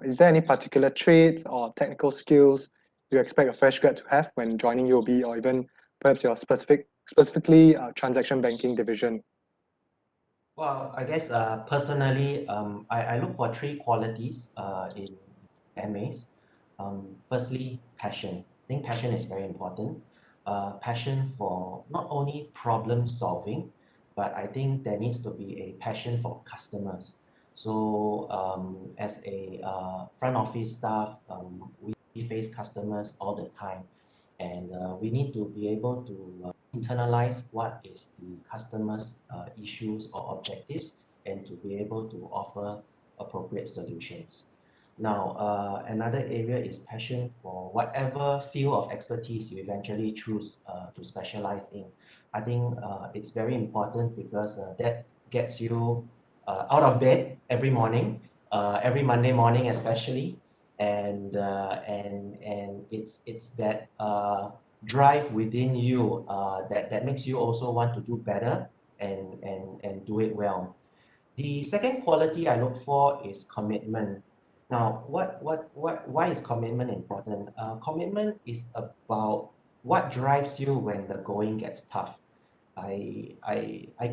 Is there any particular traits or technical skills you expect a fresh grad to have when joining UOB, or even perhaps your specifically transaction banking division? Well, I guess personally, I look for three qualities in MAs. Firstly, passion. I think passion is very important. Passion for not only problem solving, but I think there needs to be a passion for customers. So as a front office staff, we face customers all the time, and we need to be able to internalize what is the customer's issues or objectives, and to be able to offer appropriate solutions. Now, another area is passion for whatever field of expertise you eventually choose to specialize in. I think it's very important because that gets you out of bed every morning, every Monday morning especially, and it's that drive within you that makes you also want to do better and do it well. The second quality I look for is commitment. Now, why is commitment important? Commitment is about what drives you when the going gets tough. I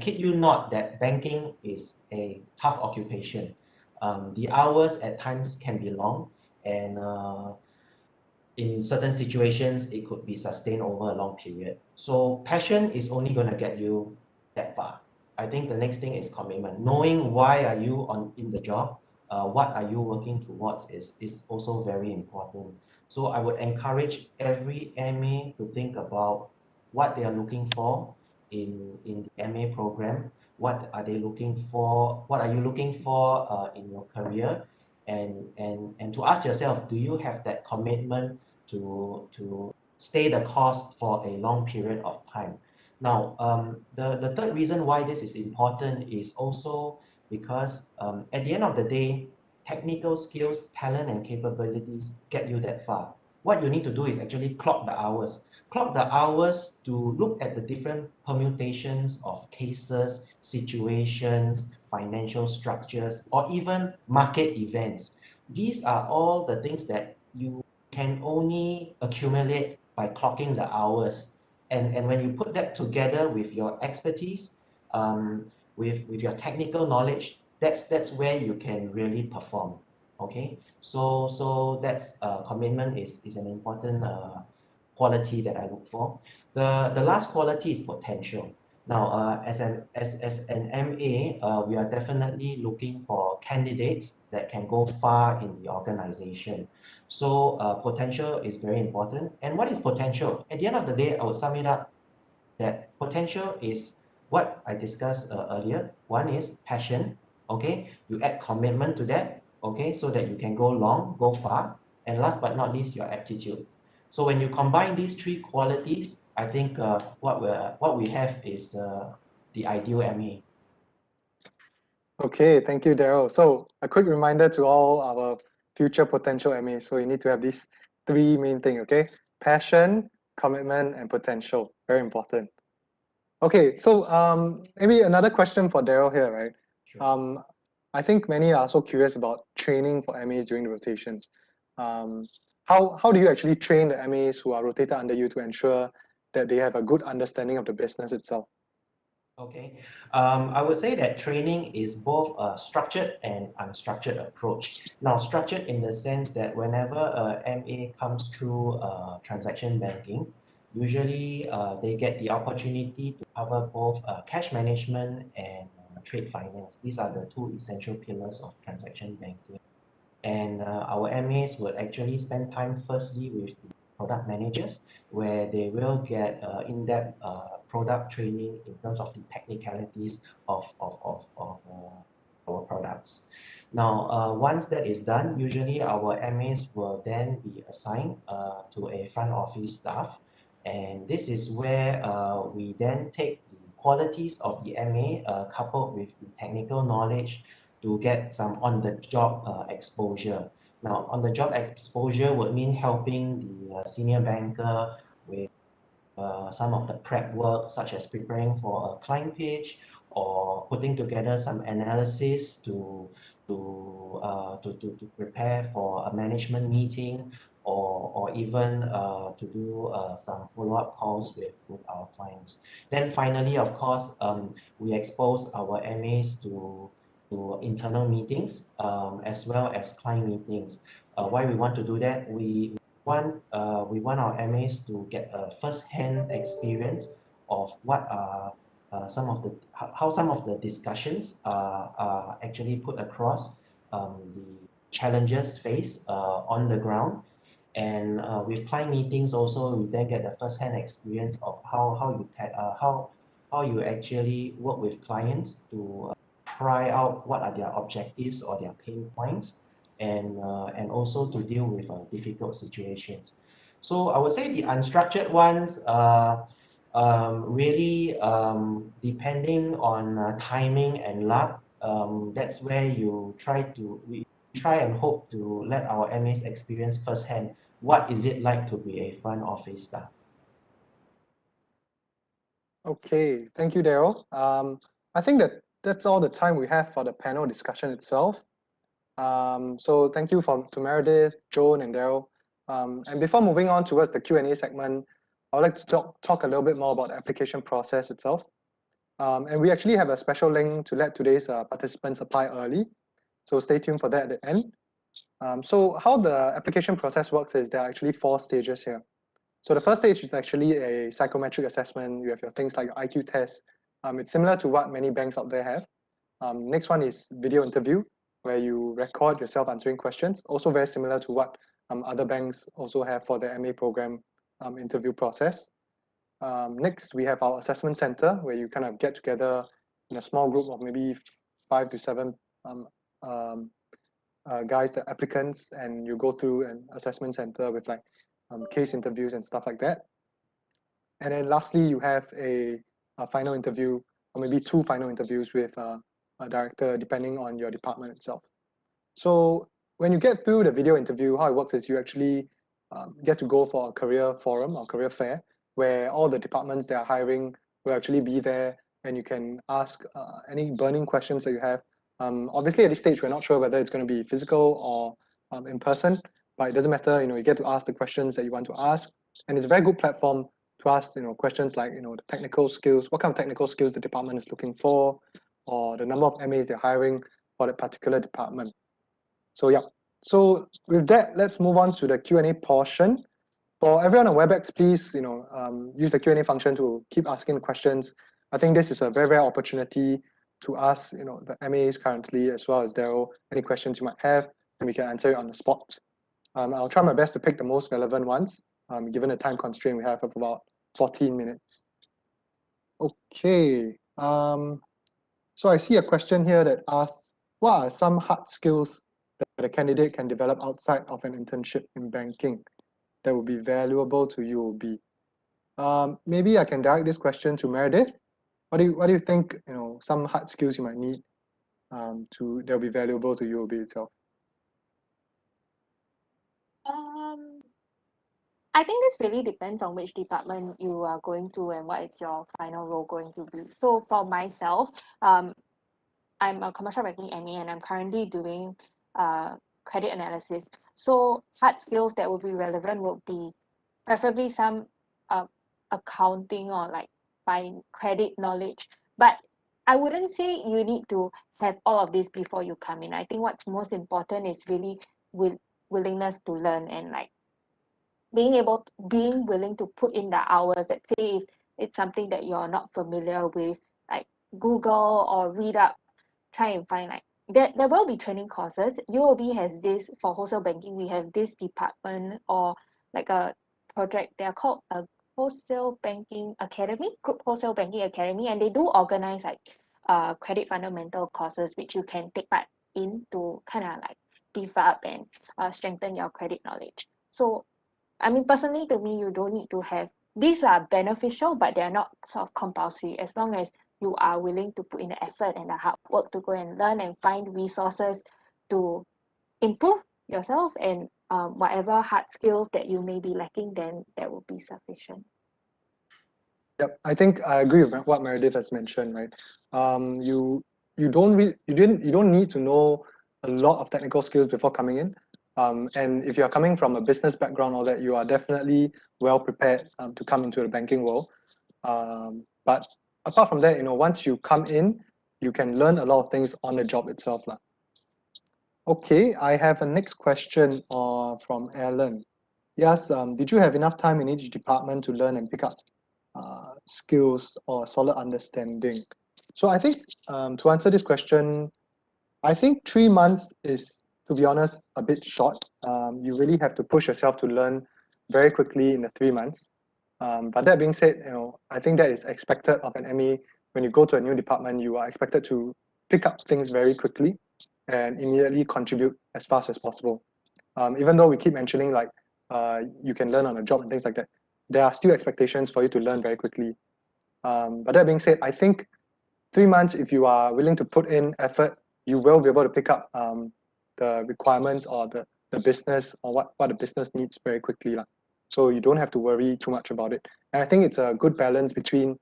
kid you not that banking is a tough occupation. The hours at times can be long, and in certain situations, it could be sustained over a long period. So passion is only going to get you that far. I think the next thing is commitment. Knowing why are you in the job, what are you working towards is also very important. So I would encourage every MA to think about what they are looking for in the MA program. What are they looking for? What are you looking for in your career? And to ask yourself, do you have that commitment to stay the course for a long period of time? Now, the third reason why this is important is also because at the end of the day, technical skills, talent, and capabilities get you that far. What you need to do is actually clock the hours. Clock the hours to look at the different permutations of cases, situations, financial structures, or even market events. These are all the things that you can only accumulate by clocking the hours. And when you put that together with your expertise, with your technical knowledge, that's where you can really perform. Okay, so that's commitment is an important quality that I look for. The last quality is potential. Now, as an MA, we are definitely looking for candidates that can go far in the organization. So potential is very important. And what is potential? At the end of the day, I would sum it up that potential is what I discussed earlier. One is passion. Okay, you add commitment to that. Okay, so that you can go long, go far. And last but not least, your aptitude. So when you combine these three qualities, I think what we have is the ideal MA. Okay, thank you, Daryl. So a quick reminder to all our future potential MAs. So you need to have these three main things, okay? Passion, commitment, and potential. Very important. Okay, so maybe another question for Daryl here, right? Sure. I think many are so curious about training for MAs during the rotations. How do you actually train the MAs who are rotated under you to ensure that they have a good understanding of the business itself? Okay, I would say that training is both a structured and unstructured approach. Now, structured in the sense that whenever a MA comes through transaction banking, Usually, they get the opportunity to cover both cash management and trade finance. These are the two essential pillars of transaction banking. And our MAs would actually spend time firstly with the product managers, where they will get in-depth product training in terms of the technicalities of our products. Now, once that is done, usually our MAs will then be assigned to a front office staff. And this is where we then take the qualities of the MA coupled with the technical knowledge to get some on-the-job exposure. Now, on-the-job exposure would mean helping the senior banker with some of the prep work, such as preparing for a client pitch or putting together some analysis to prepare for a management meeting, or even to do some follow-up calls with our clients. Then finally, of course, we expose our MAs to internal meetings as well as client meetings. Why we want to do that? We want our MAs to get a first-hand experience of what are how some of the discussions are actually put across, the challenges faced on the ground. And with client meetings also, we then get the first-hand experience of how you actually work with clients to try out what are their objectives or their pain points, and also to deal with difficult situations. So I would say the unstructured ones really depending on timing and luck. That's where we try and hope to let our MAs experience firsthand what is it like to be a front office staff. Okay, thank you, Daryl. I think that's all the time we have for the panel discussion itself. So thank you to Meredith, Joan, and Daryl. And before moving on towards the Q&A segment, I would like to talk a little bit more about the application process itself. And we actually have a special link to let today's participants apply early. So stay tuned for that at the end. So how the application process works is there are actually 4 stages here. So the first stage is actually a psychometric assessment. You have your things like your IQ test. It's similar to what many banks out there have. Next one is video interview, where you record yourself answering questions. Also very similar to what other banks also have for the MA program interview process. Next, we have our assessment center, where you kind of get together in a small group of maybe 5 to 7 guys, the applicants, and you go through an assessment center with like case interviews and stuff like that. And then lastly, you have a final interview, or maybe 2 final interviews with a director, depending on your department itself. So when you get through the video interview, how it works is you actually get to go for a career forum or career fair, where all the departments that are hiring will actually be there, and you can ask any burning questions that you have. Obviously, at this stage, we're not sure whether it's going to be physical or in person, but it doesn't matter. You get to ask the questions that you want to ask, and it's a very good platform to ask questions like the technical skills, what kind of technical skills the department is looking for, or the number of MAs they're hiring for that particular department. So yeah. So with that, let's move on to the Q&A portion. For everyone on WebEx, please use the Q&A function to keep asking questions. I think this is a very rare opportunity to ask the MAs currently, as well as Daryl, any questions you might have, and we can answer it on the spot. I'll try my best to pick the most relevant ones, given the time constraint we have of about 14 minutes. Okay. So I see a question here that asks, what are some hard skills that a candidate can develop outside of an internship in banking that would be valuable to UOB? Maybe I can direct this question to Meredith. What do you think? Some hard skills you might need that will be valuable to UOB itself. I think this really depends on which department you are going to and what is your final role going to be. So for myself, I'm a commercial banking MA, and I'm currently doing credit analysis. So hard skills that would be relevant would be preferably some accounting or like credit knowledge. But I wouldn't say you need to have all of this before you come in. I think what's most important is really willingness to learn and like being willing to put in the hours. Let's say if it's something that you're not familiar with, like Google or read up, try and find like there will be training courses. UOB has this for wholesale banking. We have this department or like a project. They are called a wholesale banking academy, group wholesale banking academy, and they do organize like credit fundamental courses which you can take part in to kind of like beef up and strengthen your credit knowledge. So I mean, personally, to me, you don't need to have these are beneficial, but they're not sort of compulsory. As long as you are willing to put in the effort and the hard work to go and learn and find resources to improve yourself and whatever hard skills that you may be lacking, then that will be sufficient. Yep, I think I agree with what Meredith has mentioned, right? You don't need to know a lot of technical skills before coming in. And if you're coming from a business background, all that, you are definitely well prepared to come into the banking world. But apart from that, once you come in, you can learn a lot of things on the job itself. Okay, I have a next question from Alan. Yes, did you have enough time in each department to learn and pick up skills or solid understanding? So I think to answer this question, I think 3 months is, to be honest, a bit short. You really have to push yourself to learn very quickly in the 3 months. But that being said, I think that is expected of an MA. When you go to a new department, you are expected to pick up things very quickly and immediately contribute as fast as possible. Even though we keep mentioning like you can learn on a job and things like that, there are still expectations for you to learn very quickly. But that being said, I think 3 months, if you are willing to put in effort, you will be able to pick up the requirements or the business or what the business needs very quickly. So you don't have to worry too much about it. And I think it's a good balance between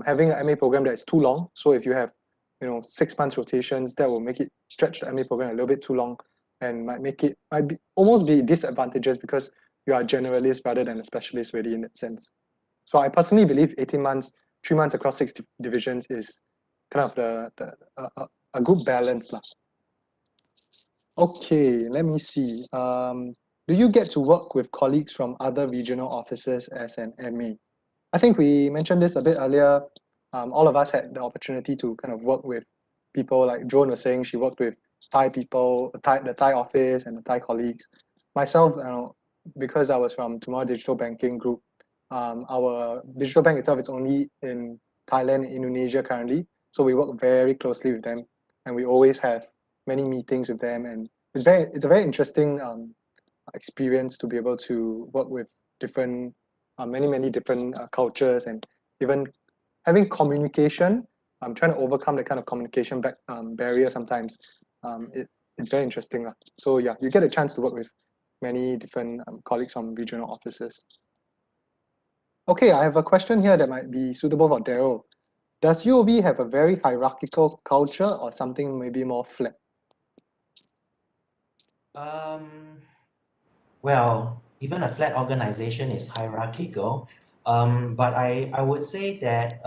having an MA program that is too long. So if you have 6 months rotations, that will make it stretch the MA program a little bit too long and might almost be disadvantageous because you are a generalist rather than a specialist already in that sense. So I personally believe 18 months, 3 months across 6 divisions is kind of a good balance. Okay, let me see. Do you get to work with colleagues from other regional offices as an MA? I think we mentioned this a bit earlier. All of us had the opportunity to kind of work with people, like Joan was saying, she worked with Thai people, the Thai office and the Thai colleagues. Myself, because I was from Tomorrow Digital Banking Group, our digital bank itself is only in Thailand and Indonesia currently. So we work very closely with them and we always have many meetings with them. And it's a very interesting experience to be able to work with different, many different cultures and even having communication. I'm trying to overcome the kind of communication barrier sometimes. It's very interesting. So yeah, you get a chance to work with many different colleagues from regional offices. Okay, I have a question here that might be suitable for Daryl. Does UOB have a very hierarchical culture or something maybe more flat? Well, even a flat organization is hierarchical, but I would say that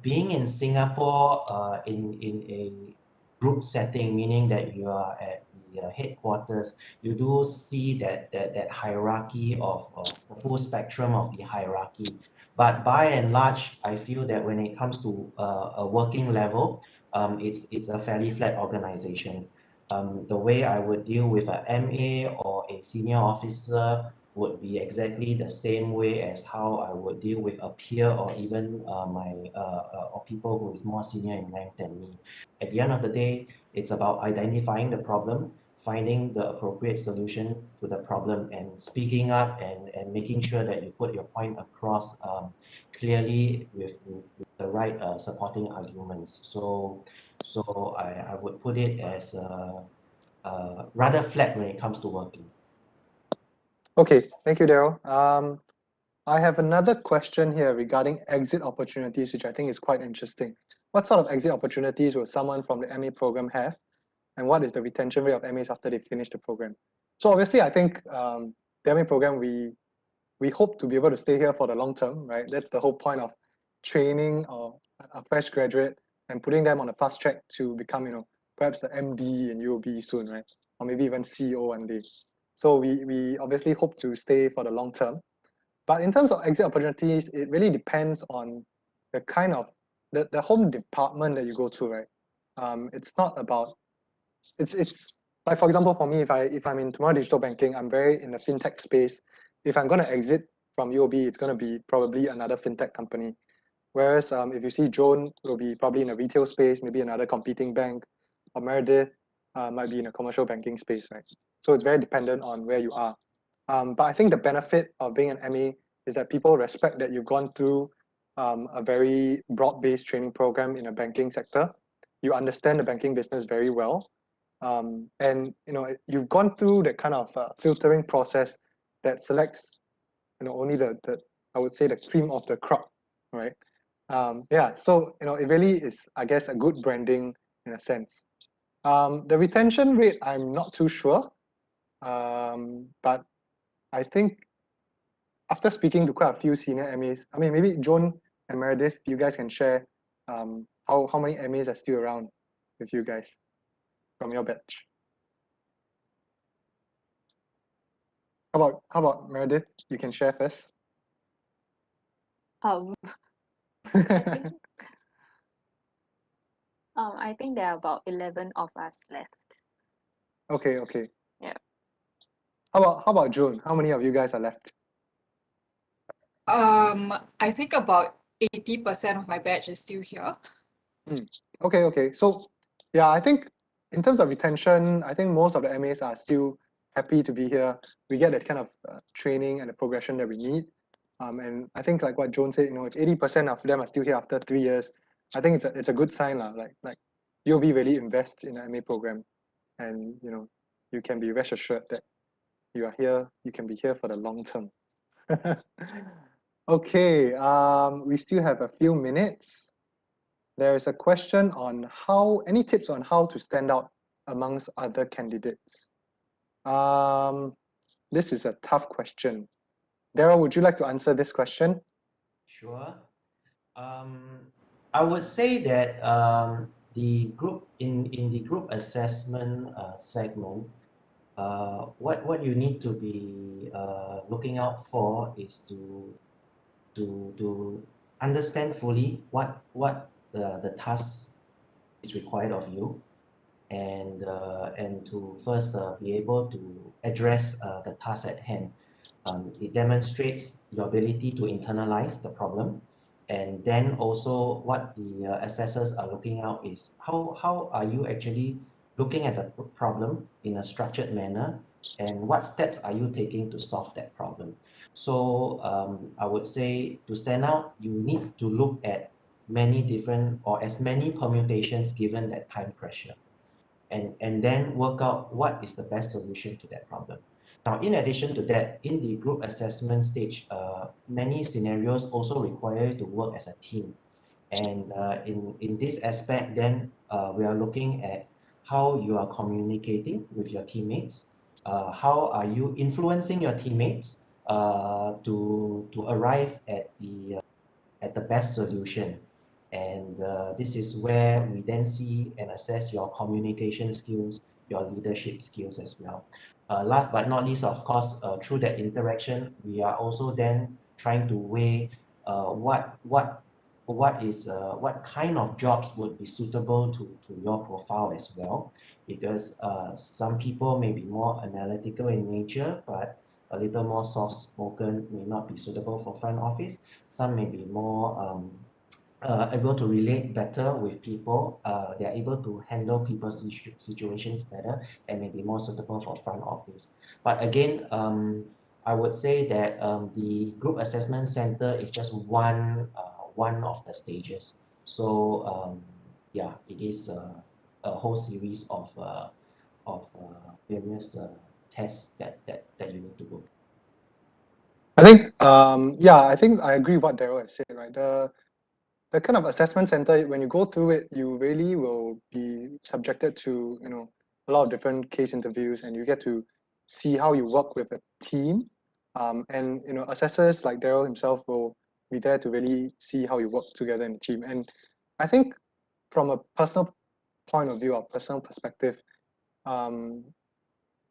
being in Singapore in a group setting, meaning that you are at the headquarters, you do see that hierarchy of the full spectrum of the hierarchy. But by and large, I feel that when it comes to a working level, it's a fairly flat organization. The way I would deal with a MA or a senior officer would be exactly the same way as how I would deal with a peer or even or people who is more senior in rank than me. At the end of the day, it's about identifying the problem, finding the appropriate solution to the problem, and speaking up and making sure that you put your point across clearly with the right supporting arguments. So I would put it as rather flat when it comes to working. Okay, thank you, Daryl. I have another question here regarding exit opportunities, which I think is quite interesting. What sort of exit opportunities will someone from the MA program have? And what is the retention rate of MAs after they finish the program? So obviously, I think the MA program, we hope to be able to stay here for the long term, right? That's the whole point of training a fresh graduate and putting them on a fast track to become, perhaps the MD in UOB soon, right? Or maybe even CEO one day. So we obviously hope to stay for the long term. But in terms of exit opportunities, it really depends on the kind of the home department that you go to, right? It's not about it's like, for example, for me, if I'm in tomorrow digital banking, I'm very in the fintech space. If I'm going to exit from UOB, it's going to be probably another fintech company. Whereas if you see Joan, will be probably in a retail space, maybe another competing bank, or Meredith might be in a commercial banking space, right? So it's very dependent on where you are. But I think the benefit of being an MA is that people respect that you've gone through a very broad-based training program in a banking sector. You understand the banking business very well, and you've gone through that kind of filtering process that selects only the I would say the cream of the crop, right? Yeah, so it really is, I guess, a good branding in a sense. The retention rate, I'm not too sure, but I think after speaking to quite a few senior MAs, I mean, maybe Joan and Meredith, you guys can share how many MAs are still around with you guys from your batch. How about Meredith? You can share first. I think there are about 11 of us left. Okay. Yeah. How about Joan? How many of you guys are left? I think about 80% of my batch is still here. Okay. So yeah, I think in terms of retention, I think most of the MAs are still happy to be here. We get that kind of training and the progression that we need. And I think like what Joan said, if 80% of them are still here after 3 years, I think it's a good sign lah. Like UOB really invests in the MA program, and you can be rest assured that you are here. You can be here for the long term. Okay. We still have a few minutes. There is a question on any tips on how to stand out amongst other candidates. This is a tough question. Daryl, would you like to answer this question? Sure. I would say that the group in the group assessment segment, what you need to be looking out for is to understand fully what the task is required of you, and to first be able to address the task at hand. It demonstrates your ability to internalize the problem, and then also what the assessors are looking out is how are you actually looking at the problem in a structured manner, and what steps are you taking to solve that problem. So I would say to stand out, you need to look at many different or as many permutations given that time pressure, and then work out what is the best solution to that problem. Now, in addition to that, in the group assessment stage, many scenarios also require you to work as a team. And in this aspect, then we are looking at how you are communicating with your teammates, how are you influencing your teammates to arrive at the best solution. And this is where we then see and assess your communication skills, your leadership skills as well. Last but not least, of course, through that interaction, we are also then trying to weigh what kind of jobs would be suitable to your profile as well, because some people may be more analytical in nature, but a little more soft-spoken may not be suitable for front office. Some may be more able to relate better with people. They are able to handle people's situations better and may be more suitable for front office. But again, I would say that the group assessment center is just one of the stages. So yeah, it is a whole series of various tests that you need to go through. I think I think I agree with what Daryl has said, right? The kind of assessment center, when you go through it, you really will be subjected to a lot of different case interviews, and you get to see how you work with a team, and assessors like Daryl himself will be there to really see how you work together in a team. And I think from a personal point of view or personal perspective,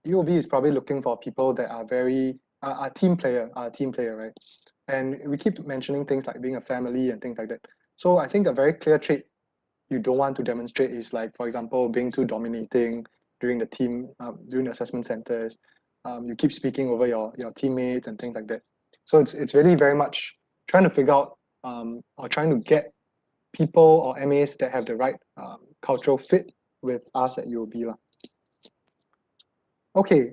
UOB is probably looking for people that are very are team player, right? And we keep mentioning things like being a family and things like that. So I think a very clear trait you don't want to demonstrate is like, for example, being too dominating during the team, during the assessment centers. You keep speaking over your teammates and things like that. So it's really very much trying to figure out or trying to get people or MAs that have the right cultural fit with us at UOB lah. Okay,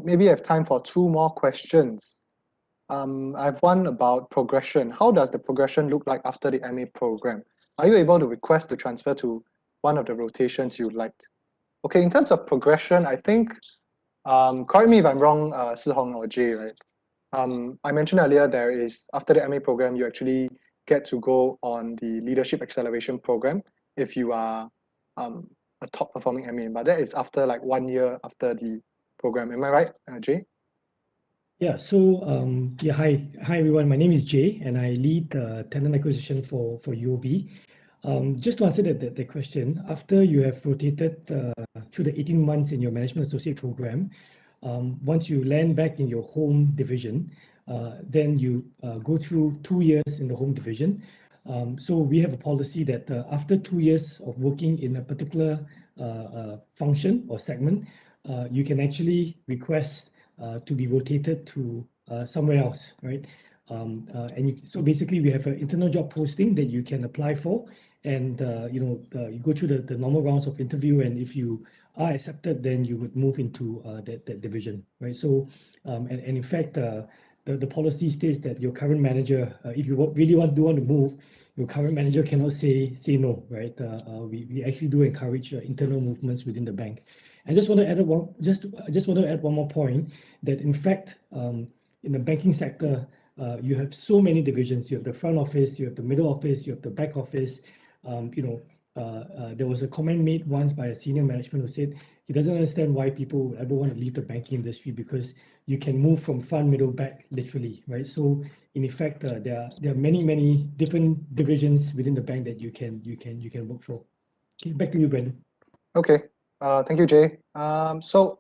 maybe I have time for 2 more questions. I have one about progression. How does the progression look like after the MA program? Are you able to request to transfer to one of the rotations you liked? Okay, in terms of progression, I think, correct me if I'm wrong, Si-Hong or Jay, right? I mentioned earlier there is, after the MA program, you actually get to go on the Leadership Acceleration Program if you are a top performing MA, but that is after like 1 year after the program. Am I right, Jay? Yeah, so hi everyone. My name is Jay, and I lead talent acquisition for UOB. Just to answer that question, after you have rotated through the 18 months in your Management Associate program, once you land back in your home division, then you go through 2 years in the home division. So we have a policy that after 2 years of working in a particular function or segment, you can actually request to be rotated to somewhere else, right? So basically, we have an internal job posting that you can apply for, and you go through the normal rounds of interview, and if you are accepted, then you would move into that division, right? So, and in fact, the policy states that your current manager, if you really want to move, your current manager cannot say no, right? We actually do encourage internal movements within the bank. I just want to add one more point, that in fact, in the banking sector, you have so many divisions. You have the front office, you have the middle office, you have the back office. There was a comment made once by a senior management who said he doesn't understand why people would ever want to leave the banking industry, because you can move from front, middle, back, literally, right? So in effect, there are many different divisions within the bank that you can work for. Okay, back to you, Brandon. Okay, thank you, Jay. So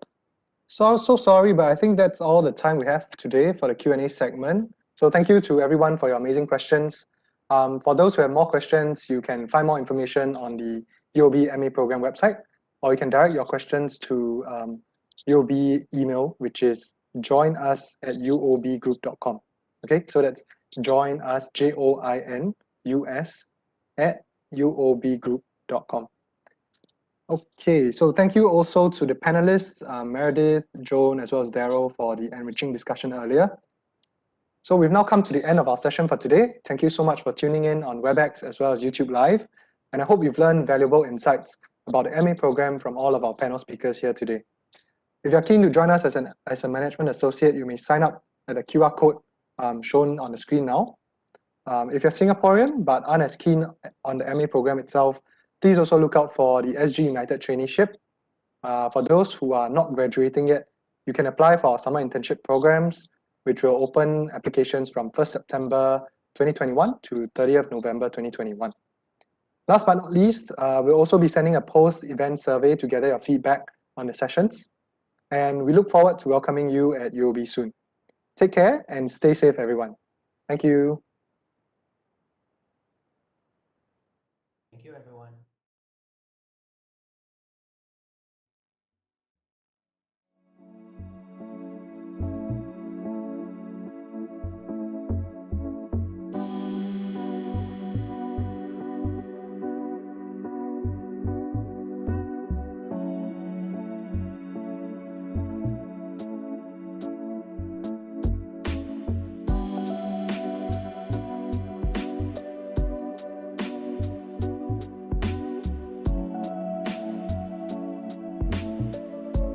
sorry, but I think that's all the time we have today for the Q&A segment. So thank you to everyone for your amazing questions. For those who have more questions, you can find more information on the UOB MA program website, or you can direct your questions to UOB email, which is joinus@uobgroup.com. Okay, so that's join us, JOINUS, @uobgroup.com. Okay, so thank you also to the panelists, Meredith, Joan, as well as Daryl, for the enriching discussion earlier. So we've now come to the end of our session for today. Thank you so much for tuning in on WebEx as well as YouTube Live. And I hope you've learned valuable insights about the MA program from all of our panel speakers here today. If you're keen to join us as a management associate, you may sign up at the QR code shown on the screen now. If you're Singaporean but aren't as keen on the MA program itself, please also look out for the SG United traineeship. For those who are not graduating yet, you can apply for our summer internship programs, which will open applications from 1st September 2021 to 30th November 2021. Last but not least, we'll also be sending a post-event survey to gather your feedback on the sessions. And we look forward to welcoming you at UOB soon. Take care and stay safe, everyone. Thank you. Thank you, everyone.